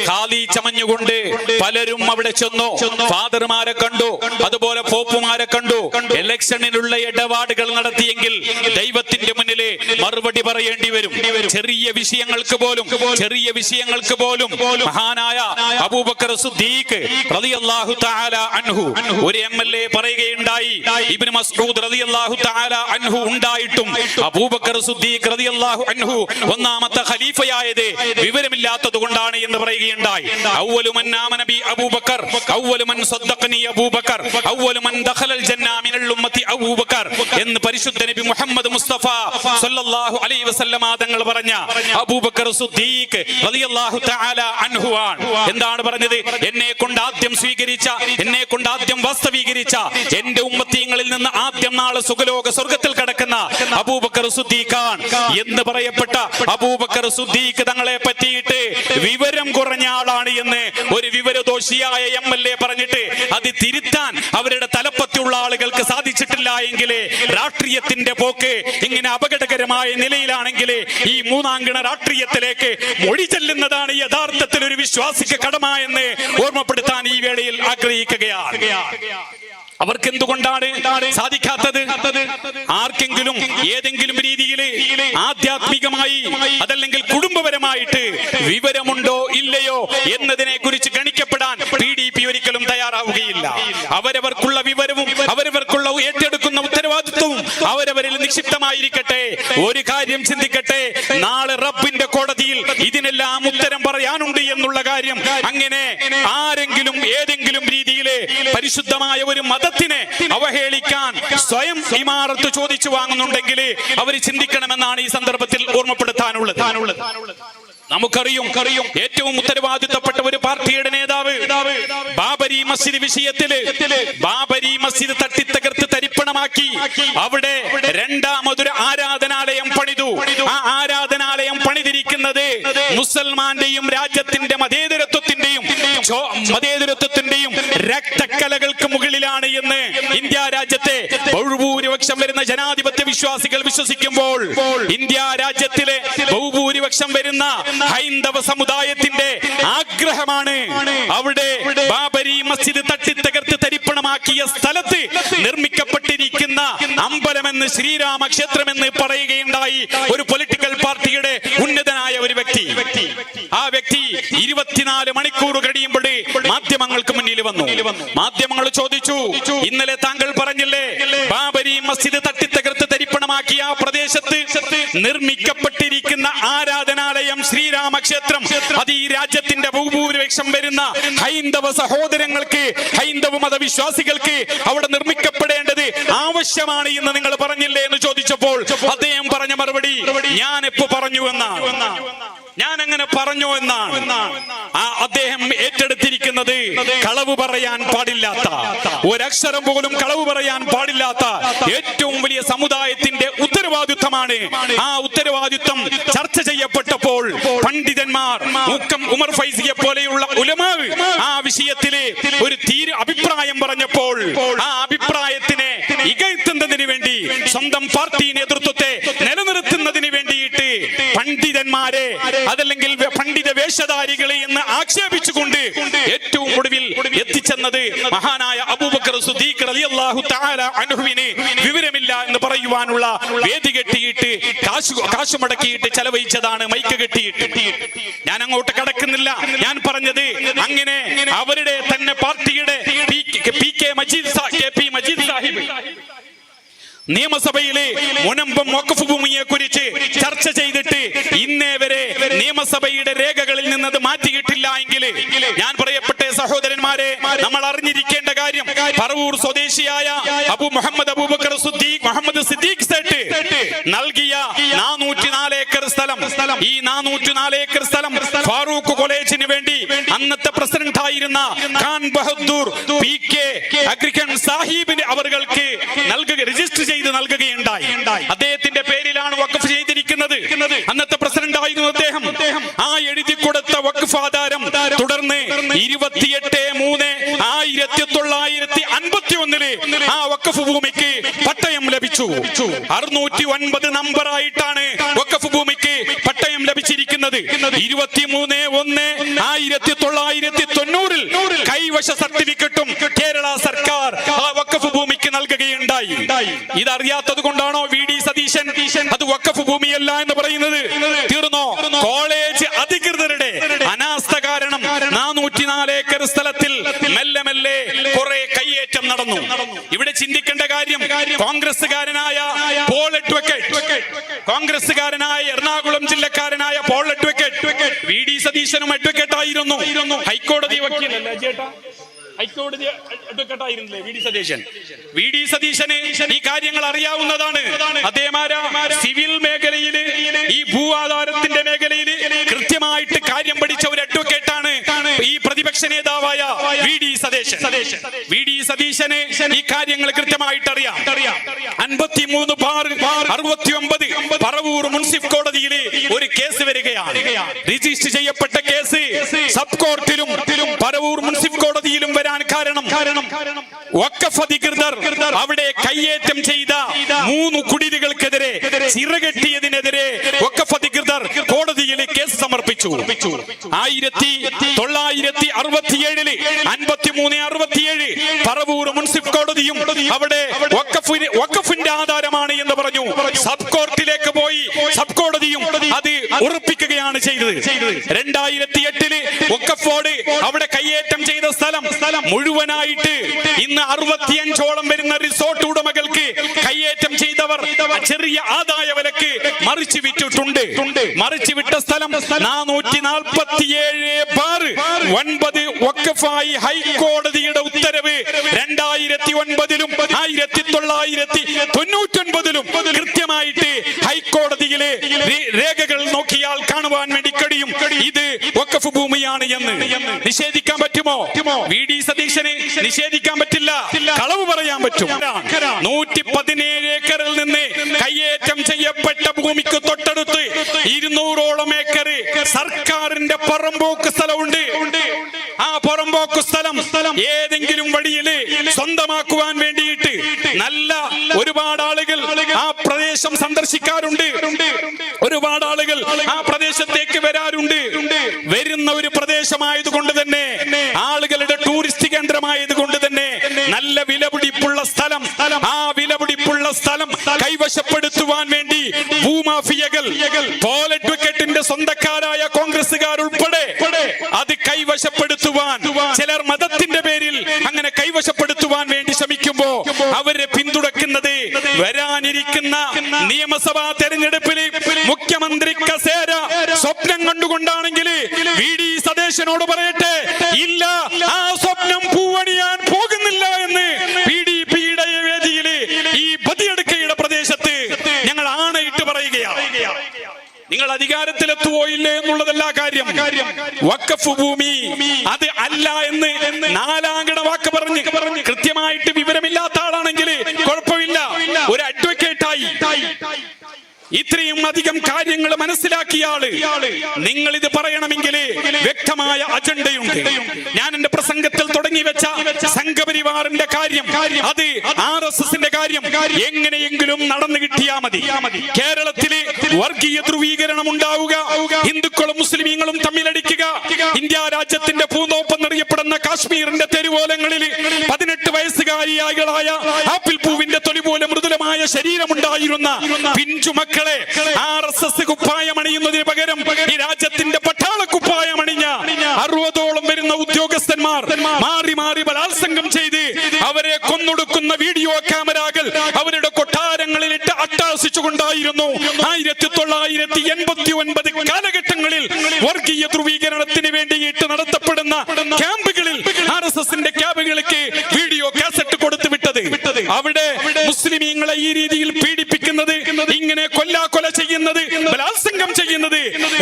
ഖാലി ചമഞ്ഞുകൊണ്ട് പലരും അവിടെ ചെന്നു. ഫാദർമാരെ കണ്ടു, അതുപോലെ പോപ്പുമാരെ കണ്ടു. ഇലക്ഷനിലുള്ള ഇടപാടുകൾ നടത്തിയെങ്കിൽ ദൈവത്തിന്റെ മുന്നിലെ മറുപടി പറയേണ്ടി വരും. ചെറിയ വിഷയങ്ങൾക്ക് പോലും മഹാനായ അബൂബക്കർ സിദ്ദീഖ് റളിയല്ലാഹു തആല അൻഹു ഒരു MLA പറയുകയുണ്ടായി, ഇബ്നു മസ്ഊദ് റളിയല്ലാഹു തആല അൻഹു ഉണ്ടായിട്ടും അബൂബക്കർ സിദ്ദീഖ് റളിയല്ലാഹു അൻഹു ഒന്നാമത്തെ ഖലീഫയായത് വിവരമില്ലാത്തത് കൊണ്ടാണ് എന്ന് പറയുകയുണ്ടായി. അവ്വലു മൻ ആമന ബി അബൂബക്കർ, അവ്വലു മൻ സദ്ദഖനി അബൂബക്കർ, അവ്വലു മൻ ദഖലൽ ജന്ന മിനൽ ഉമ്മത്തി അബൂബക്കർ എന്ന് പരിശുദ്ധ നബി മുഹമ്മദ് മുസ്തഫ സല്ലല്ലാഹു അലൈഹി വസല്ലമ തങ്ങൾ പറഞ്ഞ അബൂബക്കർ സിദ്ദീഖ് റളിയല്ലാഹു തആല അൻഹു ആണ്. എന്താണ് പറഞ്ഞത്? എന്നെ കൊണ്ട് ആദ്യം സ്വീകരിച്ച, എന്നെ കൊണ്ട് ആദ്യം വാസ്തവീകരിച്ച, എന്റെ ഉമ്മത്തിങ്ങളിൽ നിന്ന് ആദ്യം നാളെ സുഖലോക സ്വർഗത്തിൽ കടക്കുന്ന അബൂബക്കർ സിദ്ദീഖാണ് എന്ന് പറയപ്പെട്ട അബൂബക്കർ സിദ്ദീഖ് തങ്ങളെ പറ്റിയിട്ട് വിവരം കുറഞ്ഞ ആളാണ് എന്ന് ഒരു വിവരദോഷിയായ MLA പറഞ്ഞിട്ട് അത് തിരുത്താൻ അവരുടെ തലപ്പത്തുള്ള ആളുകൾക്ക് സാധിച്ചിട്ടില്ല എങ്കിൽ രാഷ്ട്രീയത്തിന്റെ പോക്ക് ഇങ്ങനെ അപകടകരമായ നിലയിലാണെങ്കിൽ ഈ മൂന്നാംഗണ രാഷ്ട്രീയത്തിലേക്ക് മൊഴി ചെല്ലുന്നതാണ് യഥാർത്ഥത്തിൽ ഒരു വിശ്വാസിക്ക് കടമ എന്ന് ഓർമ്മപ്പെടുത്താൻ ഈ വേളയിൽ ആഗ്രഹിക്കുകയാണ്. അവർക്ക് എന്തുകൊണ്ടാണ് സാധിക്കാത്തത്? ആർക്കെങ്കിലും ഏതെങ്കിലും രീതിയിൽ ആധ്യാത്മികമായി അതല്ലെങ്കിൽ കുടുംബപരമായിട്ട് വിവരമുണ്ടോ ഇല്ലയോ എന്നതിനെ കുറിച്ച് ഗണിക്കപ്പെടാൻ PDP ഒരിക്കലും തയ്യാറാവുകയില്ല. അവരവർക്കുള്ള വിവരവും അവരവർക്കുള്ള ഏറ്റെടുക്കുന്ന ഉത്തരവാദിത്വവും അവരവരിൽ നിക്ഷിപ്തമായിരിക്കട്ടെ. ഒരു കാര്യം ചിന്തിക്കട്ടെ, നാളെ റബ്ബിന്റെ കോടതിയിൽ ഇതിനെല്ലാം ഉത്തരം പറയാനുണ്ട് എന്നുള്ള കാര്യം. അങ്ങനെ ആരെങ്കിലും ഏതെങ്കിലും രീതിയിൽ പരിശുദ്ധമായ ഒരു മതത്തിനെ അവഹേളിക്കാൻ സ്വയം ഇമാറത്ത് ചോദിച്ചു വാങ്ങുന്നുണ്ടെങ്കിൽ അവർ ചിന്തിക്കണമെന്നാണ് ഈ സന്ദർഭത്തിൽ ഓർമ്മപ്പെടുത്താനുള്ളത്. നമുക്കറിയും ഏറ്റവും ഉത്തരവാദിത്തപ്പെട്ട ഒരു പാർട്ടിയുടെ നേതാവ് ബാബരി മസ്ജിദ് വിഷയത്തില് ബാബരി മസ്ജിദ് തട്ടിത്തകർത്ത് തരിപ്പണമാക്കി അവിടെ രണ്ടാമതൊരു ആരാധനാലയം പണിതു. ആ ആരാധനാലയം പണിതിരിക്കുന്നത് മുസൽമാന്റെയും രാജ്യത്തിന്റെ മതേതരത്വത്തിന്റെയും രക്തക്കലകൾക്ക് മുകളിലാണ് എന്ന് ഇന്ത്യ രാജ്യത്തെ ബഹുഭൂരിപക്ഷം വരുന്ന ജനാധിപത്യ വിശ്വാസികൾ വിശ്വസിക്കുമ്പോൾ ഇന്ത്യ രാജ്യത്തിലെ ബഹുഭൂരിപക്ഷം വരുന്ന ഹൈന്ദവ സമുദായത്തിന്റെ ആഗ്രഹമാണ് അവിടെ ബാബരി മസ്ജിദ് തട്ടിത്തകർത്ത് തരിപ്പണമാക്കിയ സ്ഥലത്ത് നിർമ്മിക്കപ്പെട്ടിരിക്കുന്ന അമ്പലമെന്ന് ശ്രീരാമക്ഷേത്രമെന്ന് പറയുകയുണ്ടായി ഒരു പൊളിറ്റിക്കൽ പാർട്ടിയുടെ ഉന്നതനായ ഒരു വ്യക്തി. ആ വ്യക്തി 24 മണിക്കൂർ കഴിയുമ്പോൾ മാധ്യമങ്ങൾക്ക് മുന്നിൽ വന്നു. മാധ്യമങ്ങൾ ചോദിച്ചു, ഇന്നലെ താങ്കൾ പറഞ്ഞില്ലേ ബാബരി മസ്ജിദ് തട്ടിത്തകർത്ത് തരിപ്പണമാക്കിയ ആ പ്രദേശത്ത് നിർമ്മിക്കപ്പെട്ടിരിക്കുന്ന ആരാധനാലയം ശ്രീരാമക്ഷേത്രം അത് ഈ രാജ്യത്തിന്റെ ബഹുഭൂരിപക്ഷം വരുന്ന ഹൈന്ദവ സഹോദരങ്ങൾക്ക് ഹൈന്ദവ മതവിശ്വാസികൾക്ക് അവിടെ നിർമ്മിക്കപ്പെടേണ്ടത് ആവശ്യമാണ് എന്ന് നിങ്ങൾ പറഞ്ഞില്ലേ എന്ന് ചോദിച്ചപ്പോൾ അദ്ദേഹം പറഞ്ഞ മറുപടി, ഞാൻ എപ്പോ പറഞ്ഞു എന്നാണ്, ഞാൻ അങ്ങനെ പറഞ്ഞു എന്നാണ്. അദ്ദേഹം ഏറ്റെടുത്തിരിക്കുന്നത് കളവ് പറയാൻ പാടില്ലാത്ത, ഒരക്ഷരം പോലും കളവ് പറയാൻ പാടില്ലാത്ത ഏറ്റവും വലിയ സമുദായത്തിന്റെ ഉത്തരവാദിത്വമാണ്. ആ ഉത്തരവാദിത്വം ചർച്ച ചെയ്യപ്പെട്ടപ്പോൾ പണ്ഡിതന്മാർ ഉമർ ഫൈസിയെ പോലെയുള്ള ഉലമാവ് ആ വിഷയത്തില് ഒരു അഭിപ്രായം പറഞ്ഞപ്പോൾ ആ അഭിപ്രായത്തിനെ ഇകഴ്ത്തുന്നതിന് വേണ്ടി സ്വന്തം പാർട്ടി നേതൃത്വത്തെ നിലനിർത്തുന്നതിന് വേണ്ടിയിട്ട് പണ്ഡിതന്മാരെ അതല്ലെങ്കിൽ പണ്ഡിത വേഷധാരികളെ എന്ന് ആക്ഷേപിച്ചുകൊണ്ട് ഏറ്റവും ഒടുവിൽ എത്തിച്ചെന്നത് മഹാനായ അബൂബക്കർ സിദ്ദീഖ് റളിയല്ലാഹു തആല അൻഹുവിന് വിവരമില്ല എന്ന് പറയുവാനുള്ള വേദി കെട്ടിയിട്ട് കാശ് മുടക്കിയിട്ട് ചെലവഴിച്ചതാണ്, മൈക്ക് കെട്ടിയിട്ട്. ഞാൻ അങ്ങോട്ട് കടക്കുന്നില്ല. ഞാൻ പറഞ്ഞത് അങ്ങനെ അവരുടെ തന്നെ പാർട്ടിയുടെ PK മജീദ് സാഹിബ് നിയമസഭയിലെ മുനമ്പം വഖഫ് ഭൂമിയെ കുറിച്ച് ചർച്ച ചെയ്തിട്ട് ഇന്നേ വരെ നിയമസഭയുടെ രേഖകളിൽ നിന്നത് മാറ്റിയിട്ടില്ല എങ്കിൽ ഞാൻ പറയപ്പെട്ട സഹോദരന്മാരെ, നമ്മൾ അറിഞ്ഞിരിക്കേണ്ട കാര്യം പറവൂർ സ്വദേശിയായ അബൂബക്കർ സിദ്ദീഖ് സേട്ട് നൽകിയ 404 ഏക്കർ സ്ഥലം, ഈ 404 ഏക്കർ സ്ഥലം ഫാറൂഖ് കോളേജിന് വേണ്ടി അന്നത്തെ പ്രസിഡന്റ് ആയിരുന്ന ഖാൻ ബഹദൂർ PK അഗ്രിക്കൻ സാഹിബിന് അവർക്ക് രജിസ്റ്റർ ചെയ്ത് നൽകുകയുണ്ടായി. അദ്ദേഹത്തിന്റെ പേരിലാണ് വഖഫ് ചെയ്തിരിക്കുന്നത്. അന്നത്തെ പ്രസിഡന്റ് ആയിരുന്നു അദ്ദേഹം. ആ എഴുതി കൊടുത്ത വഖഫ് ആധാരം തുടർന്ന് 28/3/1951 ആ വഖഫ് ഭൂമിക്ക് പട്ടയം ലഭിച്ചു. 609 നമ്പറായിട്ടാണ് വഖഫ് ഭൂമിക്ക് പട്ടയം ലഭിച്ചിരിക്കുന്നത്. 23/1/1990 കൈവശ സർട്ടിഫിക്കറ്റും കേരള സർക്കാർ ആ വഖഫ് ഭൂമിക്ക് നൽകുകയുണ്ടായി. ഇതറിയാത്തത് കൊണ്ടാണോ VD സതീശൻ അത് വഖഫ് ഭൂമിയല്ല എന്ന് പറയുന്നത്? തീർന്നോ? കോളേജ് അധികൃതരുടെ അനാസ്ഥ കാരണം 404 ഏക്കർ സ്ഥലത്തിൽ മെല്ലെ മെല്ലെ കുറെ കയ്യേറ്റം നടന്നു. ഇവിടെ ചിന്തിക്കേണ്ട കാര്യം കോൺഗ്രസ്സുകാരനായ എറണാകുളം ജില്ലക്കാരനായ പോൾ അഡ്വക്കേറ്റ് VD സതീശനും അഡ്വക്കേറ്റ് ആയിരുന്നു. ഹൈക്കോടതി വക്കീലല്ലേ ചേട്ടാ? ഹൈക്കോടതി അഡ്വക്കേറ്റ് ആയിരുന്നില്ലേ VD സതീശന് ഈ കാര്യങ്ങൾ അറിയാവുന്നതാണ്. അദ്ദേഹം സിവിൽ മേഖലയില് ഈ ഭൂ ആധാരത്തിന്റെ മേഖലയിൽ കൃത്യമായിട്ട് കാര്യം പഠിച്ച ഒരു അഡ്വക്കേറ്റ് ആണ്. ഈ പ്രതിപക്ഷ പ്രതിപക്ഷ നേതാവായ വി ഡി സതീശന് ഈ കാര്യങ്ങൾ കൃത്യമായിട്ട് അറിയാം. 53/69 പറവൂർ മുൻസിഫ് കോടതിയിലെ ഒരു കേസ് വരികയാണ്. രജിസ്റ്റർ ചെയ്യപ്പെട്ട കേസ് സബ് കോർട്ടിലും പറവൂർ മുൻസിഫ് കോടതിയിലും വരാൻ കാരണം വഖഫ് അധികൃതർ അവിടെ കയ്യേറ്റം ചെയ്ത 3 കുടിലുകൾക്കെതിരെ ചിറകെട്ടിയതിനെതിരെ വഖഫ് അധികൃതർ കോടതിയിൽ കേസ് സമർപ്പിച്ചു. 1967 53-67 പറവൂർ മുൻസിഫ് കോടതിയും അവിടെ വഖഫിന്റെ ആധാരമാണ് എന്ന് പറഞ്ഞു. സബ് കോർട്ടിലേക്ക് പോയി സബ് കോടതിയും അത് ഉറപ്പിക്കുകയാണ് ചെയ്തത്. 2008 വഖഫ് ബോർഡ് അവിടെ കയ്യേറ്റം ചെയ്ത സ്ഥലം മുഴുവനായിട്ട് ഇന്ന് 65ഓളം വരുന്ന റിസോർട്ട് ഉടമകൾക്ക് കയ്യേറ്റം ചെയ്തവർ ചെറിയ ആദായ വിലക്ക് മറിച്ചു വിറ്റിട്ടുണ്ട്. മറിച്ചു വിട്ട സ്ഥലം 447/9 വഖഫായി ഹൈക്കോടതിയുടെ ഉത്തരവ് 2009-ലും 1999-ലും കൃത്യമായിട്ട് ഹൈക്കോടതിയിലെ രേഖകൾ നോക്കിയാൽ കാണുവാൻ വേണ്ടി കഴിയും ഇത് വഖഫ് ഭൂമിയാണ് എന്ന്. നിഷേധിക്കാൻ പറ്റുമോ? വി ഡി സതീശന് നിഷേധിക്കാൻ പറ്റില്ല, കളവ് പറയാൻ പറ്റും. 117 ഏക്കറിൽ നിന്ന് കയ്യേറ്റം ചെയ്യപ്പെട്ട ഭൂമിക്ക് തൊട്ടടുത്ത് 200ഓളം ഏക്കർ സർക്കാരിന്റെ പുറമ്പോക്ക് സ്ഥലമുണ്ട്. ആ പുറമ്പോക്ക് സ്ഥലം ഏതെങ്കിലും വഴിയിൽ സ്വന്തമാക്കുവാൻ വേണ്ടിയിട്ട് നല്ല ഒരുപാട് ആളുകൾ ആ പ്രദേശം സന്ദർശിക്കാറുണ്ട്. ഒരുപാട് ആളുകൾ ആ പ്രദേശത്തേക്ക് വരാറുണ്ട്. വരുന്ന ഒരു പ്രദേശമായതുകൊണ്ട് തന്നെ, ആളുകളുടെ ടൂറിസ്റ്റ് കേന്ദ്രമായതുകൊണ്ട് തന്നെ നല്ല വിലപിടിപ്പുള്ള സ്ഥലം, ആ വിലപിടിപ്പുള്ള സ്ഥലം കൈവശപ്പെടുത്തുവാൻ വേണ്ടി ഭൂമാഫിയകൾ, പോൾ അഡ്വക്കേറ്റിന്റെ സ്വന്തക്കാരായ കോൺഗ്രസുകാർ ഉൾപ്പെടെ അത് കൈവശപ്പെടുത്തുവാൻ, ചിലർ മതത്തിന്റെ പേരിൽ അങ്ങനെ കൈവശപ്പെടുത്തുവാൻ വേണ്ടി ശ്രമിക്കുമ്പോ അവരെ പിന്തുണക്കുന്നത് വരാനിരിക്കുന്ന നിയമസഭാ തെരഞ്ഞെടുപ്പിൽ മുഖ്യമന്ത്രി കസേര സ്വപ്നം കണ്ടുകൊണ്ടാണെങ്കിൽ വി ഡി സതീശനോട് പറയട്ടെ, ഇല്ല, ആ സ്വപ്നം പൂവണിയാൻ പോകുന്നില്ല എന്ന് PDPയുടെ വേദിയിൽ ഈ ബദിയടുക്കയുടെ പ്രദേശത്ത് ഞങ്ങൾ ആണയിട്ട് പറയുകയാണ്. നിങ്ങൾ അധികാരത്തിലെത്തുവോ ഇല്ലേ എന്നുള്ളതല്ല കാര്യം. വഖഫ് ഭൂമി അത് അല്ല എന്ന് 4 വാക്ക് പറഞ്ഞ് കൃത്യമായിട്ട് വിവരമില്ലാത്ത ആളാണെങ്കിൽ കുഴപ്പമില്ല, ഒരു അഡ്വക്കേറ്റായി ഇത്രയും അധികം കാര്യങ്ങൾ മനസ്സിലാക്കിയ ആള് നിങ്ങൾ ഇത് പറയണമെങ്കിൽ വ്യക്തമായ അജണ്ടയുണ്ട്. ഞാൻ എന്റെ പ്രസംഗത്തിൽ തുടങ്ങി വെച്ച സംഘപരിവാറിന്റെ കാര്യം, അത് RSSന്റെ കാര്യം എങ്ങനെയെങ്കിലും നടന്നു കിട്ടിയാൽ മതി. കേരളത്തില് വർഗീയ ധ്രുവീകരണം ഉണ്ടാവുക, ഹിന്ദുക്കളും മുസ്ലിമീങ്ങളും തമ്മിലടിക്കുക, ഇന്ത്യ രാജ്യത്തിന്റെ പൂന്തോപ്പെന്നറിയപ്പെടുന്ന കാശ്മീരിന്റെ തെരുവോലങ്ങളിൽ 18 വയസ്സുകാരിയായ ആപ്പിൾ പൂവിന്റെ തൊലി പോലെ മൃദുലമായ ശരീരമുണ്ടായിരുന്ന പിഞ്ചുമക്കളെ RSS കുപ്പായമണിയുന്നതിന് പകരം ഈ രാജ്യത്തിന്റെ പട്ടാള കുപ്പായമണിഞ്ഞ 60ഓളം വരുന്ന ഉദ്യോഗസ്ഥന്മാർ മാറി മാറി ബലാത്സംഗം ചെയ്ത് അവരെ കൊന്നൊടുക്കുന്ന വീഡിയോ ക്യാമറകൾ അവരുടെ കൊട്ടാരങ്ങളിലിട്ട് അട്ടഹസിച്ചുകൊണ്ടായിരുന്നു 1989 കാലഘട്ടങ്ങളിൽ വർഗീയ ധ്രുവീകരണത്തിന് വേണ്ടിയിട്ട് നടത്തപ്പെടുന്ന ക്യാമ്പുകളിൽ RSSന്റെ ക്യാമ്പുകൾക്ക് വീഡിയോ കാസറ്റ് കൊടുത്തു വിട്ടത്. അവിടെ മുസ്ലിമീങ്ങളെ ഈ രീതിയിൽ പീഡിപ്പിക്കുന്നത്, ഇങ്ങനെ കൊല ചെയ്യുന്നത്, ബലാത്സംഗം ചെയ്യുന്നത്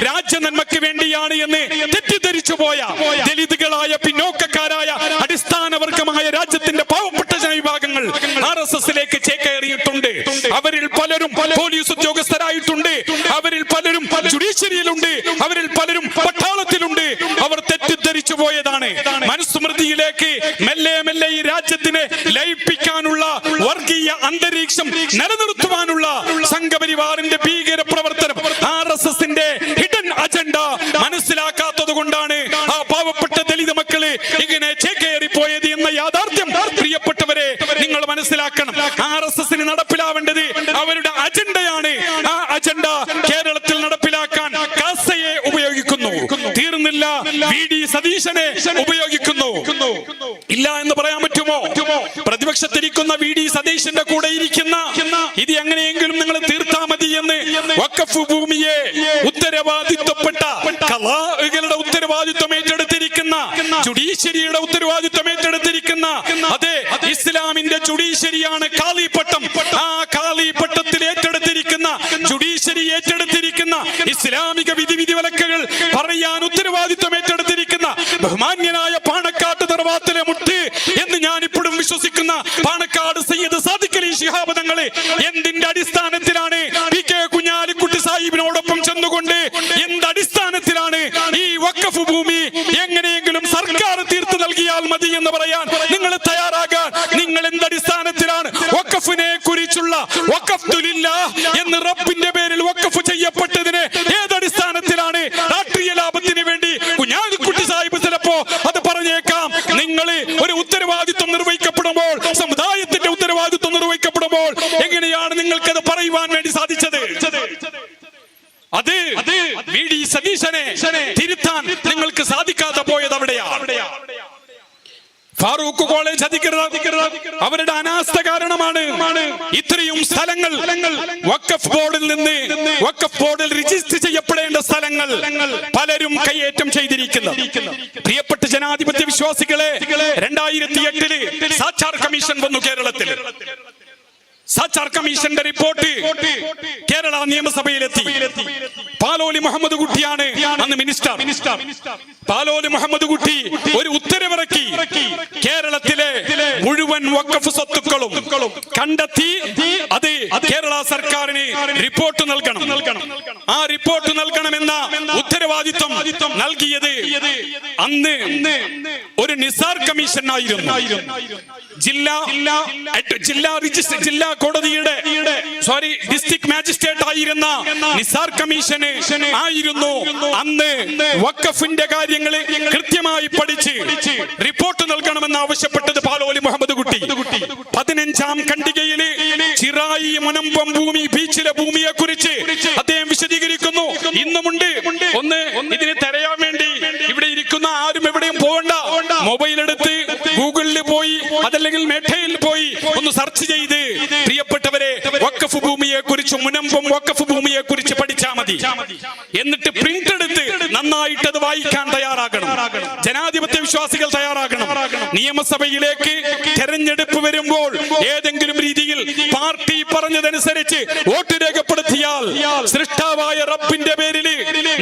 രാജ്യനന്മയ്ക്ക് വേണ്ടിയാണ് എന്ന് തെറ്റിദ്ധരിച്ചു പോയ ദലിതുകളായ, പിന്നോക്കക്കാരായ, അടിസ്ഥാനവർഗമായ രാജ്യത്തിന്റെ പാവപ്പെട്ട ജനവിഭാഗങ്ങൾ RSSലേക്ക് ചേക്കേറിയിട്ടുണ്ട്. അവരിൽ പലരും പോലീസ് ഉദ്യോഗസ്ഥരായിട്ടുണ്ട്, അവരിൽ പലരും ജുഡീഷ്യറിയിലുണ്ട്, അവരിൽ പലരും പട്ടാളത്തിലുണ്ട്. അവർ തെറ്റിദ്ധരിച്ചു പോയതാണ്. മനുസ്മൃതിയിലേക്ക് മെല്ലെ മെല്ലെ ഈ രാജ്യത്തിനെ ലയിപ്പിക്കാനുള്ള, വർഗീയ അന്തരീക്ഷം നിലനിർത്തുവാനുള്ള സംഘപരിവാറിന്റെ ഭീകര പ്രവർത്തനം, RSSന്റെ ഹിഡൻ അജണ്ട മനസ്സിലാക്കാത്തത് കൊണ്ടാണ് ആ പാവപ്പെട്ട ദലിത മക്കള് ഇങ്ങനെ ചേക്കേറിപ്പോയത് എന്ന യാഥാർത്ഥ്യം പ്രിയപ്പെട്ടവരെ നിങ്ങൾ മനസ്സിലാക്കണം. RSSന് നടപ്പിലാവേണ്ടത് അവരുടെ അജണ്ടയാണ്. ആ അജണ്ട കേരളത്തിൽ നടപ്പിലാക്കാൻ കാസയെ ഉപയോഗിക്കുന്നു. തീർന്നില്ല, വി ഡി സതീശനെ ഉപയോഗിക്കുന്നു. ഇല്ല എന്ന് പറയാൻ പറ്റുമോ? പ്രതിപക്ഷത്തിരിക്കുന്ന വി ഡി സതീശന്റെ കൂടെ ഇരിക്കുന്ന ഇത് എങ്ങനെയെങ്കിലും നിങ്ങൾ തീർത്താ മതി എന്ന് വഖഫ് ഭൂമിയെ ഉത്തരവാദിത്വപ്പെട്ട ഖലാഅുകളുടെ ഉത്തരവാദിത്വം ഏറ്റെടുത്തിരിക്കുന്ന, ജുഡീഷ്യറിയുടെ ഉത്തരവാദിത്വം ഏറ്റെടുത്തിരിക്കുന്ന, അതെ, ഇസ്ലാമിന്റെ ജുഡീഷ്യറിയാണ് കാളിപ്പട്ടം. ആ കാളിപ്പട്ടത്തിൽ ഏറ്റെടുത്തിരിക്കുന്ന, ജുഡീഷ്യറി ഏറ്റെടുത്തിരിക്കുന്ന, ഇസ്ലാമിക വിധിവിലക്കുകൾ പറയാൻ ഉത്തരവാദിത്വം ഏറ്റെടുത്തിരിക്കുന്ന ബഹുമാന്യനായ സുപ്രഭാതത്തിലെ മുട്ട് എന്ന് ഞാൻ ഇപ്പോഴും വിശ്വസിക്കുന്ന പാണക്കാട് സയ്യിദ് സാദിഖ് അലി ശിഹാബ് തങ്ങളെ എന്തിന്റെ അടിസ്ഥാനത്തിലാണ് PK കുഞ്ഞാലിക്കുട്ടി സാഹിബിനോടൊപ്പം ചെന്നുകൊണ്ട് എന്തടിസ്ഥാനത്തിലാണ് ഈ വഖഫ് ഭൂമി എങ്ങനെയെങ്കിലും സർക്കാർ തീർത്തു നൽകിയാൽ മതി എന്ന് പറയാൻ നിങ്ങൾ തയ്യാറാകാൻ നിങ്ങൾ എന്തടിസ്ഥാനത്തിലാണ് വഖഫിനെ കുറിച്ചുള്ള വഖഫ്തു ലില്ലാഹ് എന്ന് റബ്ബിന്റെ പേരിൽ വഖഫ് ചെയ്യപ്പെട്ടതിനെ ഏതടിസ്ഥാനത്തിലാണ് രാഷ്ട്രീയ ലാഭത്തിന് വേണ്ടി കുഞ്ഞാലിക്കുട്ടി സാഹിബ് ചിലപ്പോ അത് പറഞ്ഞേക്കാം. നിങ്ങൾ ഒരു ഉത്തരവാദിത്വം നിർവഹിക്കപ്പെടുമ്പോൾ, സമുദായത്തിന്റെ ഉത്തരവാദിത്വം നിർവഹിക്കപ്പെടുമ്പോൾ എങ്ങനെയാണ് നിങ്ങൾക്കത് പറയുവാൻ വേണ്ടി സാധിച്ചത്? അത് VD സതീശനെ തിരുത്താൻ നിങ്ങൾക്ക് സാധിക്കാതെ പോയത് അവിടെയാണ്. ഫാറൂഖ് കോളേജ് അധികൃതർ അവരുടെ അനാസ്ഥ കാരണമാണ് ഇത്രയും സ്ഥലങ്ങൾ വഖഫ് ബോർഡിൽ നിന്ന് വഖഫ് ബോർഡിൽ രജിസ്റ്റർ ചെയ്യപ്പെടേണ്ട സ്ഥലങ്ങൾ പലരും കൈയേറ്റം ചെയ്തിരിക്കുന്നത്. പ്രിയപ്പെട്ട ജനാധിപത്യ വിശ്വാസികളെ, 2008 സാച്ചാർ കമ്മീഷൻ വന്നു കേരളത്തിൽ. സാച്ചാർ കമ്മീഷന്റെ റിപ്പോർട്ട് കേരള നിയമസഭയിലെത്തി. പാലോലി മുഹമ്മദ് കുട്ടിയാണ് അന്ന് മിനിസ്റ്റർ. പാലോലി മുഹമ്മദ് കുട്ടി ഒരു ഉത്തരവിറക്കി. കേരളത്തിലെ മുഴുവൻ വഖഫ് സ്വത്തുക്കളും കണ്ടെത്തി അത് കേരള സർക്കാരിന് റിപ്പോർട്ട് നൽകണം. ആ റിപ്പോർട്ട് നൽകണമെന്ന ഉത്തരവാദിത്വം നൽകിയത് അന്ന് ഒരു നിസാർ കമ്മീഷൻ ആയിരുന്നു. ജില്ലാ കോടതിയുടെ ഡിസ്ട്രിക്ട് മാജിസ്ട്രേറ്റ് ആയിരുന്ന നിസാർ കമ്മീഷന് ആയിരുന്നു അന്ന് വഖഫിന്റെ കാര്യങ്ങൾ കൃത്യമായി പഠിച്ച് റിപ്പോർട്ട് നൽകണമെന്ന് ആവശ്യപ്പെട്ടത് പാലോലി മുഹമ്മദ് കുട്ടി. 15ാം ഖണ്ഡികയില് ചിറായി മുനമ്പം ഭൂമി, ബീച്ചിലെ ഭൂമിയെ കുറിച്ച് അദ്ദേഹം വിശദീകരിക്കുന്നു. ഇന്നുമുണ്ട്. ഒന്ന് ഇതിന് തടയാൻ വേണ്ടി ഇവിടെ ഇരിക്കുന്ന ആരും എവിടെയും പോകണ്ട, മൊബൈൽ എടുത്ത് ഗൂഗിളിൽ പോയി അതല്ലെങ്കിൽ മെറ്റയിൽ പോയി ഒന്ന് സെർച്ച് ചെയ്ത് പ്രിയപ്പെട്ടവരെ വഖഫ് ഭൂമിയെ കുറിച്ച്, മുനമ്പം വഖഫ് ഭൂമിയെ കുറിച്ച് പഠിച്ചാൽ മതി. എന്നിട്ട് പ്രിന്റ് എടുത്ത് നന്നായിട്ട് അത് വായിക്കാൻ തയ്യാറാകണം. ജനാധിപത്യ വിശ്വാസികൾ തയ്യാറാകണം. നിയമസഭയിലേക്ക് തെരഞ്ഞെടുപ്പ് വരുമ്പോൾ ഏതെങ്കിലും രീതിയിൽ പാർട്ടി പറഞ്ഞതനുസരിച്ച് വോട്ട് രേഖപ്പെടുത്തിയാൽ സൃഷ്ടാവായ റബ്ബിന്റെ പേരിൽ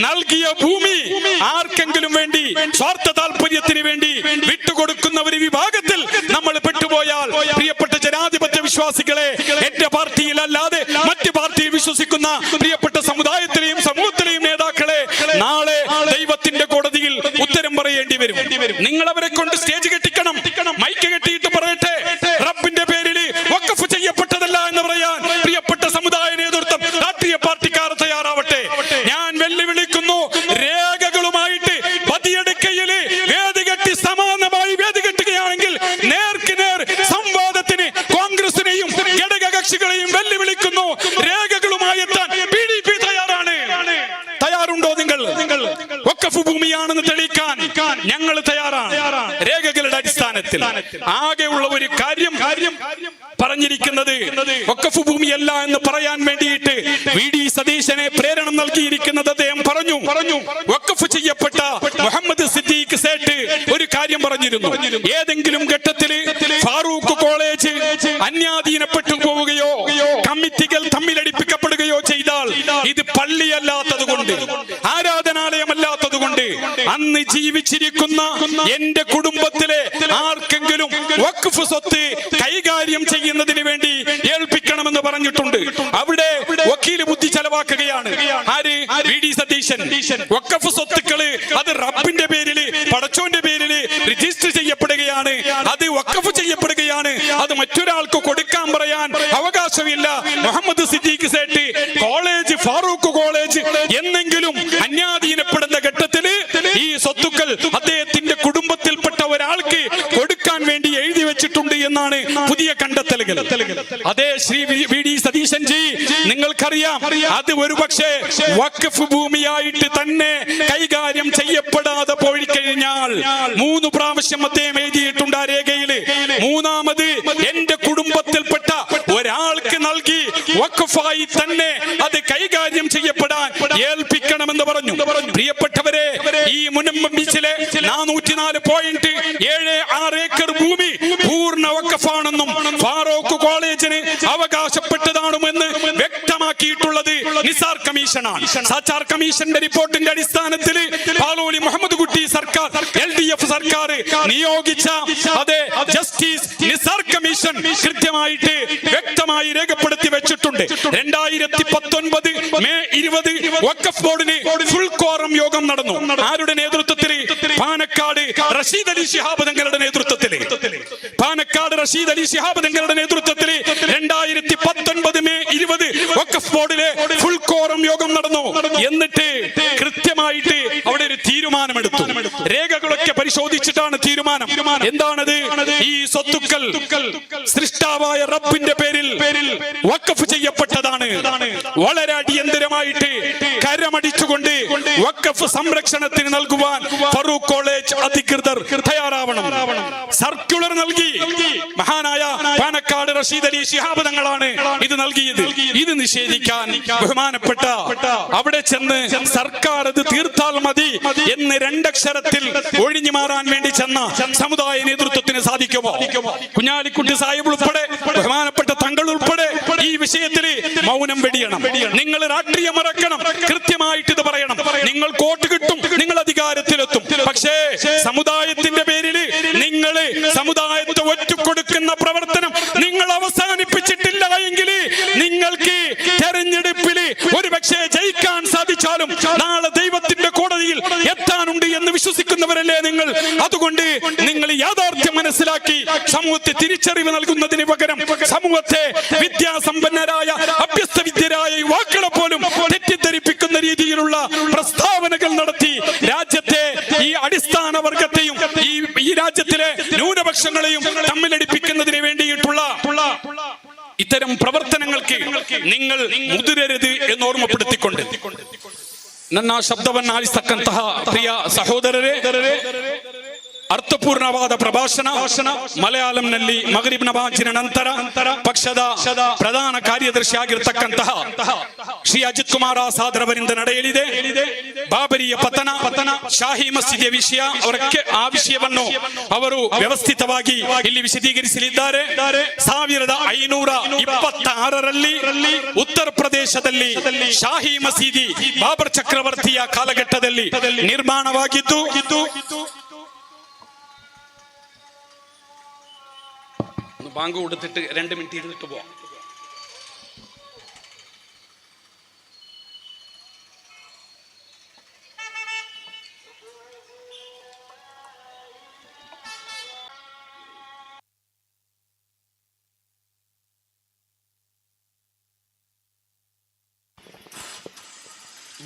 നൽകിയ ഭൂമി ആർക്കെങ്കിലും വേണ്ടി, സ്വാർത്ഥ താല്പര്യത്തിന് വേണ്ടി വിട്ടുകൊടുക്കുന്ന ഒരു വിഭാഗത്തിൽ നമ്മൾ പെട്ടുപോയാൽ, പ്രിയപ്പെട്ട ജനാധിപത്യ വിശ്വാസികളെ, എന്റെ പാർട്ടിയിൽ അല്ലാതെ മറ്റ് പാർട്ടിയിൽ വിശ്വസിക്കുന്ന പ്രിയപ്പെട്ട സമുദായത്തിലെയും സമൂഹത്തിലെയും നേതാക്കളെ നാളെ ദൈവത്തിന്റെ കോടതിയിൽ ഉത്തരം പറയേണ്ടി വരും. നിങ്ങൾ അവരെ കൊണ്ട് സ്റ്റേജ് കെട്ടിക്കണം, മൈക്ക് കെട്ടിയിട്ട് പറയട്ടെ റബ്ബിന്റെ പേരിൽ വഖഫ് ചെയ്യപ്പെട്ടതല്ല എന്ന് പറയാൻ പ്രിയപ്പെട്ട സമുദായ നേതൃത്വം, രാഷ്ട്രീയ പാർട്ടിക്കാർ തയ്യാറാവട്ടെ. ഞാൻ വെല്ലുവിളിക്കുന്നു, രേഖകളുമായിട്ട് പതിയെടുക്കയില് വേദികെട്ടി സമാനമായി വേദികെട്ടുകയാണെങ്കിൽ നേർക്ക് നേർ സംവാദത്തിന് കോൺഗ്രസിനെയും ഘടകകക്ഷികളെയും വെല്ലുവിളിക്കുന്നു. രേഖകളുമായി എത്താൻ PDP തയ്യാറാണ്. തയ്യാറുണ്ടോ നിങ്ങൾ? വഖഫ് ഭൂമിയാണെന്ന് തെളിയിക്കാൻ ഞങ്ങൾ തയ്യാറാണ്. രേഖകളുടെ അടിസ്ഥാനത്തിൽ ആകെയുള്ള ഒരു കാര്യം പറഞ്ഞിരിക്കുന്നത് വഖഫ് ഭൂമിയല്ല എന്ന് പറയാൻ വേണ്ടിയിട്ട് VD സതീശനെ പ്രേരണ നൽകിയിരിക്കുന്നത് അദ്ദേഹം പറഞ്ഞു. വഖഫ് ചെയ്യപ്പെട്ട മുഹമ്മദ് സിദ്ദീഖ് സേട്ട് ഒരു കാര്യം പറഞ്ഞിരുന്നു. ഏതെങ്കിലും ഘട്ടത്തിൽ ഫാറൂഖ് കോളേജ് അന്യാധീനപ്പെട്ടു പോവുകയോ കമ്മിറ്റികൾ തമ്മിലടിപ്പിക്കപ്പെടുകയോ ചെയ്താൽ ഇത് പള്ളിയല്ലാത്തത് കൊണ്ട്, ആരാധനാലയമല്ലാത്തത് കൊണ്ട് അന്ന് ജീവിച്ചിരിക്കുന്ന എന്റെ കുടുംബത്തിലെ ആർക്കെങ്കിലും വഖഫ് സ്വത്ത് കൈകാര്യം ചെയ്യുന്നതിന് വേണ്ടി ഏൽപ്പിക്കണമെന്ന് പറഞ്ഞിട്ടുണ്ട്. അവിടെ വക്കീല് ബുദ്ധി ചെലവാക്കുകയാണ്. ആര്? VD സതീശൻ. വഖഫ് സ്വത്തുക്കള് അത് റബ്ബിന്റെ പേരില്, പടച്ചോന്റെ പേരില് രജിസ്റ്റർ ചെയ്യപ്പെടുകയാണ്, അത് വഖഫ് ചെയ്യപ്പെടുകയാണ്, അത് മറ്റൊരാൾക്ക് കൊടുക്കാൻ പറയാൻ അവകാശമില്ല. മുഹമ്മദ് സിദ്ദീഖ് സേട്ട് കോളേജ്, ഫാറൂഖ് കോളേജ് എന്നെങ്കിലും അന്യാധീനപ്പെടുന്ന ഘട്ടത്തിൽ ഈ സ്വത്തുക്കൾ അദ്ദേഹത്തിന്റെ കുടുംബത്തിൽപ്പെട്ട ഒരാൾക്ക് കൊടുക്കാൻ വേണ്ടി എഴുതി വെച്ചിട്ടുണ്ട് എന്നാണ് പുതിയ കണ്ടെത്തലുകൾ. അതേ ശ്രീ VD സതീശൻ ജി, നിങ്ങൾക്കറിയാം അത് ഒരുപക്ഷെ വഖഫ് ഭൂമിയായിട്ട് തന്നെ കൈകാര്യം ചെയ്യപ്പെടാതെ പോയി കഴിഞ്ഞാൽ 3 പ്രാവശ്യം അദ്ദേഹം എഴുതിയിട്ടുണ്ട് ആ രേഖയില്. മൂന്നാമത് എന്റെ കുടുംബത്തിൽപ്പെട്ട ഒരാൾക്ക് നൽകി വഖഫായി തന്നെ അത് കൈകാര്യം ചെയ്യപ്പെടാൻ ഏൽപ്പിക്കണമെന്ന് പറഞ്ഞു. പ്രിയപ്പെട്ടവരെ, ഈ മുനമ്പം ബീച്ചിലെ 404.76 ഏക്കർ ഭൂമി പൂർണ്ണ വഖഫാണെന്നും ഫാറൂഖ് കോളേജിന് അവകാശപ്പെട്ടതാണെന്ന് വ്യക്തമാക്കിയിട്ടുള്ളത് നിസാർ കമ്മീഷനാണ്. സാച്ചാർ കമ്മീഷന്റെ റിപ്പോർട്ടിന്റെ അടിസ്ഥാനത്തിൽ പാലോലി മുഹമ്മദ് കുട്ടി സർക്കാർ സർക്കാർ, LDF സർക്കാർ നിയോഗിച്ച അതെ ജസ്റ്റിസ് നിസാർ കമ്മീഷൻ കൃത്യമായിട്ട് വ്യക്തമായി രേഖപ്പെടുത്തി വെച്ചിട്ടുണ്ട്. 2019 മെയ് 20 വഖഫ് ബോർഡിന് ഫുൾ കോറം യോഗം നടന്നു. ആരുടെ നേതൃത്വത്തിൽ? പാണക്കാട് റഷീദ് അലി ശിഹാബ് തങ്ങളുടെ നേതൃത്വത്തിൽ. പാണക്കാട് റഷീദ് അലി ശിഹാബ് തങ്ങളുടെ നേതൃത്വത്തിൽ 2019 മെയ് 20 വഖഫ് ബോർഡിലെ ഫുൾ കോറം യോഗം നടന്നു. എന്നിട്ട് കൃത്യമായിട്ട് അവിടെ ഒരു തീരുമാനമെടുത്തു. രേഖകളൊക്കെ പരിശോധിച്ചിട്ടാണ് തീരുമാനം. എന്താണത്? ഈ സ്വത്തുക്കൾ സൃഷ്ടാവായ റബ്ബിന്റെ പേരിൽ വഖഫ് ചെയ്യപ്പെട്ടതാണ്. വളരെ അടിയന്തരമായിട്ട് കരമടിച്ചുകൊണ്ട് വഖഫ് സംരക്ഷണത്തിന് നൽകുവാൻ ഫറൂഖ് കോളേജ് അധികൃതർ തയ്യാറാവണം. സർക്കുലർ നൽകി. മഹാനായ പാണക്കാട് റഷീദ് അലി ശിഹാബ് തങ്ങളാണ് ഇത് നൽകിയത്. ഇത് നിഷേധിക്കാൻ ബഹുമാനപ്പെട്ട അവിടെ ചെന്ന് സർക്കാർ ഇത് തീർത്താൽ മതി എന്ന് രണ്ടക്ഷരത്തിൽ ഒഴിഞ്ഞു മാറാൻ വേണ്ടി ചെന്ന സമുദായ നേതൃത്വത്തിന് സാധിക്കുമോ? കുഞ്ഞാലിക്കുട്ടി സാഹിബ് ഉൾപ്പെടെ ബഹുമാനപ്പെട്ട തങ്ങൾ ഉൾപ്പെടെ ഈ വിഷയത്തിൽ മൗനം വെടിയണം. നിങ്ങൾ രാഷ്ട്രീയം മറക്കണം. കൃത്യമായിട്ട് ഇത് പറയണം. നിങ്ങൾ വോട്ട് കിട്ടും, നിങ്ങൾ അധികാരത്തിലെത്തും. പക്ഷേ സമുദായത്തിന്റെ പേരിൽ നിങ്ങൾ സമുദായത്തെ ഒറ്റുകൊടുക്കുന്ന പ്രവർത്തനം നിങ്ങൾ അവസാനിപ്പിച്ചിട്ടില്ല എങ്കിൽ നിങ്ങൾക്ക് തെരഞ്ഞെടുപ്പിൽ ഒരു പക്ഷേ ജയിക്കാൻ സാധിച്ചാലും നാളെ ദൈവത്തിന്റെ കോടതിയിൽ എത്താനുണ്ട് എന്ന് വിശ്വസിക്കുന്നവരല്ലേ നിങ്ങൾ? അതുകൊണ്ട് നിങ്ങൾ യാഥാർത്ഥ്യം മനസ്സിലാക്കി സമൂഹത്തെ തിരിച്ചറിവ് നൽകുന്നതിന് പകരം സമൂഹത്തെ വിദ്യാസമ്പന്നരായ അഭ്യസ്തവിദ്യരായ യുവാക്കളെ പോലും തെറ്റിദ്ധരിപ്പിക്കുന്ന രീതിയിലുള്ള പ്രസ്താവനകൾ നടത്തി രാജ്യത്തെ ഈ അടിസ്ഥാന വർഗത്തെയും ഈ രാജ്യത്തിലെ ന്യൂനപക്ഷങ്ങളെയും തമ്മിലടിപ്പിക്കുന്നതിന് വേണ്ടിയിട്ടുള്ള ഇത്തരം പ്രവർത്തനങ്ങൾക്ക് നിങ്ങൾ മുതിരരുത് എന്ന് ಓರ್ಮಪಡಿಸಿಕೊಂಡು ನನ್ನ ಶಬ್ದವನ್ನು ಆಲಿಸತಕ್ಕಂತಹ ಪ್ರಿಯ ಸಹೋದರರೇ, ಅರ್ಥಪೂರ್ಣವಾದ ಪ್ರಭಾಷಣ ಮಲಯಾಳಂನಲ್ಲಿ ಮಗರಿಬ್ ನಮಾಜಿನ ನಂತರ ಪಕ್ಷದ ಪ್ರಧಾನ ಕಾರ್ಯದರ್ಶಿ ಆಗಿರತಕ್ಕಂತಹ ಶ್ರೀ ಅಜಿತ್ ಕುಮಾರ್ ಆಸಾದ್ ರವರಿಂದ ನಡೆಯಲಿದೆ. ಬಾಬರಿಯ ಪತನ, ಶಾಹಿ ಮಸೀದಿಯ ವಿಷಯ, ಆ ವಿಷಯವನ್ನು ಅವರು ವ್ಯವಸ್ಥಿತವಾಗಿ ಇಲ್ಲಿ ವಿಶದೀಕರಿಸಲಿದ್ದಾರೆ. 1526ರಲ್ಲಿ ಉತ್ತರ ಪ್ರದೇಶದಲ್ಲಿ ಶಾಹಿ ಮಸೀದಿ ಬಾಬರ್ ಚಕ್ರವರ್ತಿಯ ಕಾಲಘಟ್ಟದಲ್ಲಿ ನಿರ್ಮಾಣವಾಗಿದ್ದು ബാങ്ക് കൊടുത്തിട്ട് 2 മിനിറ്റ് ഇരുന്നിട്ട് പോവാം.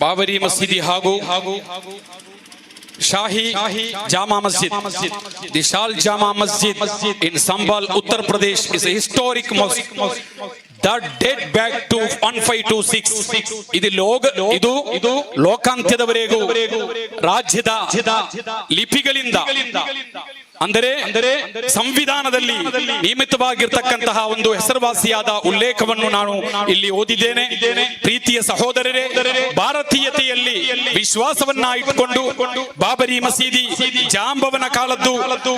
ಬಾಬರಿ ಮಸೀದಿ ಹಾಗೂ Shahi Jama Masjid. The Shal Jama Masjid in Sambal, Uttar Pradesh is a historic mosque that date back to 1526. ಇದು ಲೋಕಾಂತ್ಯದವರೆಗೂ ರಾಜ್ಯದ ಲಿಪಿಗಳಿಂದ ಅಂದರೆ ಸಂವಿಧಾನದಲ್ಲಿ ನಿಯಮಿತವಾಗಿರ್ತಕ್ಕಂತಹ ಒಂದು ಹೆಸರುವಾಸಿಯಾದ ಉಲ್ಲೇಖವನ್ನು ನಾನು ಇಲ್ಲಿ ಓದಿದ್ದೇನೆ. ಪ್ರೀತಿಯ ಸಹೋದರರೇ, ಭಾರತೀಯತೆಯಲ್ಲಿ ವಿಶ್ವಾಸವನ್ನ ಇಟ್ಟುಕೊಂಡು ಬಾಬರಿ ಮಸೀದಿ ಜಾಂಬವನ ಕಾಲದ್ದು,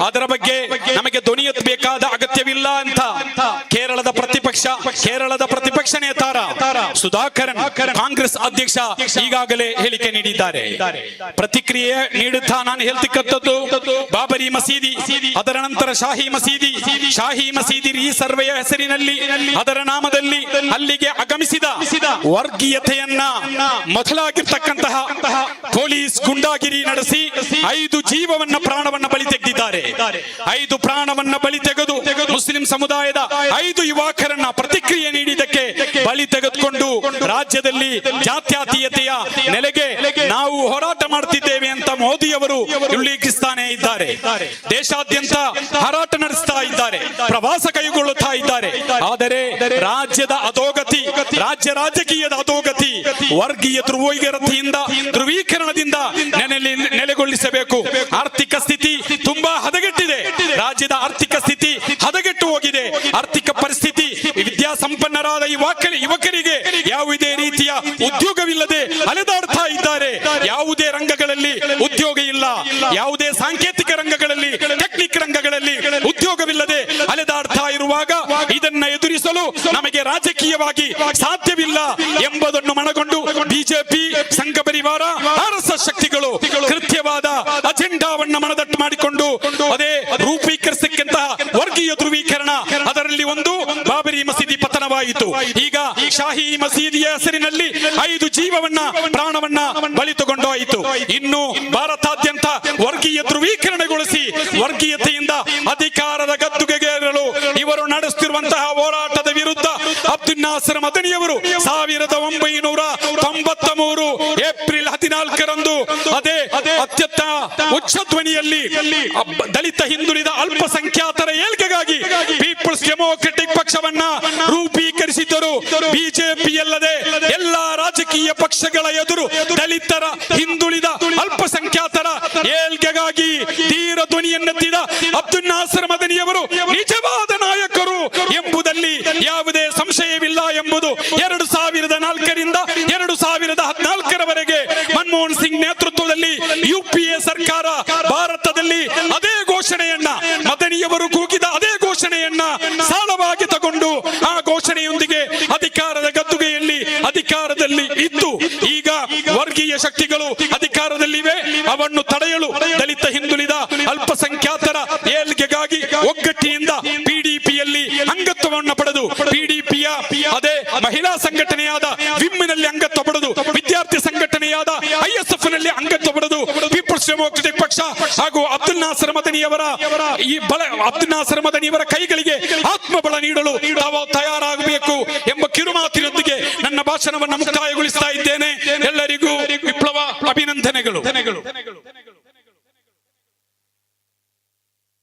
ಅದರ ಬಗ್ಗೆ ನಮಗೆ ಧ್ವನಿ ಎತ್ತಬೇಕಾದ ಅಗತ್ಯವಿಲ್ಲ ಅಂತ ಕೇರಳದ ಪ್ರತಿಪಕ್ಷ ನೇತಾರ ಸುಧಾಕರನ್, ಕಾಂಗ್ರೆಸ್ ಅಧ್ಯಕ್ಷ ಈಗಾಗಲೇ ಹೇಳಿಕೆ ನೀಡಿದ್ದಾರೆ. ಪ್ರತಿಕ್ರಿಯೆ ನೀಡುತ್ತಾ ನಾನು ಹೇಳ್ತಕ್ಕಂಥದ್ದು ಬಾಬರಿ ಮಸೀದಿ, ಅದರ ನಂತರ ಶಾಹಿ ಮಸೀದಿ ಈ ಸರ್ವೆಯ ಹೆಸರಿನಲ್ಲಿ ಅದರ ನಾಮದಲ್ಲಿ ಅಲ್ಲಿಗೆ ಆಗಮಿಸಿದ ವರ್ಗೀಯತೆಯನ್ನ ಮೊದಲಾಗಿರ್ತಕ್ಕಂತಹ ಪೊಲೀಸ್ ಗುಂಡಾಗಿರಿ ನಡೆಸಿ 5 ಜೀವವನ್ನ ಪ್ರಾಣವನ್ನ ಬಲಿ ತೆಗೆದಿದ್ದಾರೆ. 5 ಪ್ರಾಣವನ್ನ ಬಲಿ ತೆಗೆದು ಮುಸ್ಲಿಂ ಸಮುದಾಯದ 5 ಯುವಕರನ್ನ ಪ್ರತಿಕ್ರಿಯೆ ನೀಡಿದ್ದಕ್ಕೆ ಬಲಿ ತೆಗೆದುಕೊಂಡು ರಾಜ್ಯದಲ್ಲಿ ಜಾತ್ಯತೀಯತೆಯ ನೆಲೆಗೆ ನಾವು ಹೋರಾಟ ಮಾಡ್ತಿದ್ದೇವೆ ಅಂತ ಮೋದಿ ಅವರು ಉಲ್ಲೇಖಿಸ್ತಾನೆ ಇದ್ದಾರೆ. ದೇಶಾದ್ಯಂತ ಹೋರಾಟ ನಡೆಸ್ತಾ ಇದ್ದಾರೆ, ಪ್ರವಾಸ ಕೈಗೊಳ್ಳುತ್ತಾ ಇದ್ದಾರೆ. ಆದರೆ ರಾಜ್ಯದ ಅಧೋಗತಿ, ರಾಜಕೀಯದ ಅಧೋಗತಿ ವರ್ಗೀಯ ಧ್ರುವೀಕರಣದಿಂದ ನೆಲೆಗೊಳಿಸಬೇಕು. ಆರ್ಥಿಕ ಸ್ಥಿತಿ ತುಂಬಾ ಹದಗೆಟ್ಟಿದೆ. ರಾಜ್ಯದ ಆರ್ಥಿಕ ಸ್ಥಿತಿ ಹದಗೆಟ್ಟು ಹೋಗಿದೆ. ಆರ್ಥಿಕ ಪರಿಸ್ಥಿತಿ, ವಿದ್ಯಾಸಂಪನ್ನರಾದ ಯುವಕರಿಗೆ ಯಾವುದೇ ರೀತಿಯ ಉದ್ಯೋಗವಿಲ್ಲದೆ ಅಲೆದಾಡ್ತಾ ಇದ್ದಾರೆ. ಯಾವುದೇ ರಂಗಗಳಲ್ಲಿ ಉದ್ಯೋಗ ಇಲ್ಲ, ಯಾವುದೇ ಸಾಂಕೇತಿಕ ರಂಗಗಳಲ್ಲಿ, ಟೆಕ್ನಿಕ್ ರಂಗಗಳಲ್ಲಿ ಉದ್ಯೋಗವಿಲ್ಲದೆ ಅಲೆದಾಡ್ತಾ ಇರುವಾಗ ಇದನ್ನ ಎದುರಿಸಲು ನಮಗೆ ರಾಜಕೀಯವಾಗಿ ಸಾಧ್ಯವಿಲ್ಲ ಎಂಬುದನ್ನು ಮನಗೊಂಡು ಬಿಜೆಪಿ, ಸಂಘಪರಿವಾರ, RSS ಶಕ್ತಿಗಳು ಕೃತ್ಯವಾದ ಅಜೆಂಡಾವನ್ನ ಮನದಟ್ಟು ಮಾಡಿಕೊಂಡು ಅದೇ ರೂಪೀಕರಿಸಕ್ಕಂತ ವರ್ಗೀಯ ಧ್ರುವೀಕರಣ, ಅದರಲ್ಲಿ ಒಂದು ಬಾಬರಿ ಮಸೀದಿ ಪತನವಾಯಿತು. ಈಗ ಶಾಹಿ ಮಸೀದಿಯ ಹೆಸರಿನಲ್ಲಿ 5 ಜೀವವನ್ನ, ಪ್ರಾಣವನ್ನ ಬಲಿ ತಗೊಂಡಾಯಿತು. ಇನ್ನು ಭಾರತಾದ್ಯಂತ ವರ್ಗೀಯ ಧ್ರುವೀಕರಣಗೊಳಿಸಿ ವರ್ಗೀಯತೆಯಿಂದ ಅಧಿಕಾರದ ಗದ್ದುಗೆಗೇರಲು ಇವರು ನಡೆಸುತ್ತಿರುವಂತಹ ಹೋರಾಟದ ವಿರುದ್ಧ ಅಬ್ದುಲ್ ನಾಸರ್ ಮದನಿಯವರು 1993 ಏಪ್ರಿಲ್ 14ರಂದು ಅದೇ ಅತ್ಯಂತ ಉಚ್ಚ ಧ್ವನಿಯಲ್ಲಿ ದಲಿತ ಹಿಂದುಳಿದ ಅಲ್ಪಸಂಖ್ಯಾತರ ಏಳ್ಗೆಗಾಗಿ ಪೀಪಲ್ಸ್ ಡೆಮೋಕ್ರೆಟಿಕ್ ಪಕ್ಷವನ್ನ ರೂಪೀಕರಿಸಿದ್ದರು. ಬಿಜೆಪಿ ಅಲ್ಲದೆ ಎಲ್ಲಾ ರಾಜಕೀಯ ಪಕ್ಷಗಳ ಎದುರು ದಲಿತರ, ಹಿಂದುಳಿದ ಅಲ್ಪಸಂಖ್ಯಾತರ ಏಳ್ಗೆಗಾಗಿ ತೀರ ಧ್ವನಿಯನ್ನೆತ್ತಿದ ಅಬ್ದುಲ್ ನಾಸರ್ ಮದನಿಯವರು ನಿಜವಾದ ನಾಯಕರು ಎಂಬುದಲ್ಲಿ ಯಾವುದೇ ಸಂಶಯವಿಲ್ಲ ಎಂಬುದು 2004ರಿಂದ 2014ರವರೆಗೆ ಮನಮೋಹನ್ ಸಿಂಗ್ ನೇತೃತ್ವದಲ್ಲಿ UPA ಸರ್ಕಾರ ಭಾರತದಲ್ಲಿ ಅದೇ ಘೋಷಣೆಯನ್ನ, ಮದನಿಯವರು ಕೂಗಿದ ಅದೇ ಘೋಷಣೆಯನ್ನ ಸಾಲವಾಗಿ ತಗೊಂಡು ಆ ಘೋಷಣೆಯೊಂದಿಗೆ ಅಧಿಕಾರದ ಗದ್ದುಗೆಯಲ್ಲಿ ಅಧಿಕಾರದಲ್ಲಿ ಇತ್ತು. ಈಗ ವರ್ಗೀಯ ಶಕ್ತಿಗಳು ಅಧಿಕಾರದಲ್ಲಿವೆ. ಅವನ್ನು ತಡೆಯಲು ದಲಿತ, ಹಿಂದುಳಿದ ಅಲ್ಪಸಂಖ್ಯಾತರ ಏಳ್ಗೆಗಾಗಿ ಒಗ್ಗಟ್ಟಿನಿಂದ PDPಯಲ್ಲಿ ಅಂಗತ್ವವನ್ನು ಪಡೆದು, PDPಯ ಅದೇ ಮಹಿಳಾ ಸಂಘಟನೆಯಾದ ವಿಮ್ಮಿನಲ್ಲಿ ಅಂಗತ್ವ ಪಡೆದು, ವಿದ್ಯಾರ್ಥಿ ಸಂಘಟನೆಯಾದ ISF ನಲ್ಲಿ ಅಂಗತ್ವ ಪಡೆದು ಪೀಪಲ್ಸ್ ಡೆಮೋಕ್ರೆಟಿಕ್ ಪಕ್ಷ ಹಾಗೂ ಅಬ್ದುಲ್ ನಾಸರ್ ಮದನಿಯವರ ಅಬ್ದುಲ್ ನಾಸರ್ ಮದನಿಯವರ ಕೈಗಳಿಗೆ ಆತ್ಮಬಲ ನೀಡಲು ತಾವು ತಯಾರಾಗಬೇಕು ಎಂಬ ಕಿರುಮಾತಿನೊಂದಿಗೆ ನನ್ನ ಭಾಷಣವನ್ನು ಮುಕ್ತಾಯಗೊಳಿಸ್ತಾ ಇದ್ದೇನೆ. ಎಲ್ಲರಿಗೂ ವಿಪ್ಲವ ಅಭಿನಂದನೆಗಳು.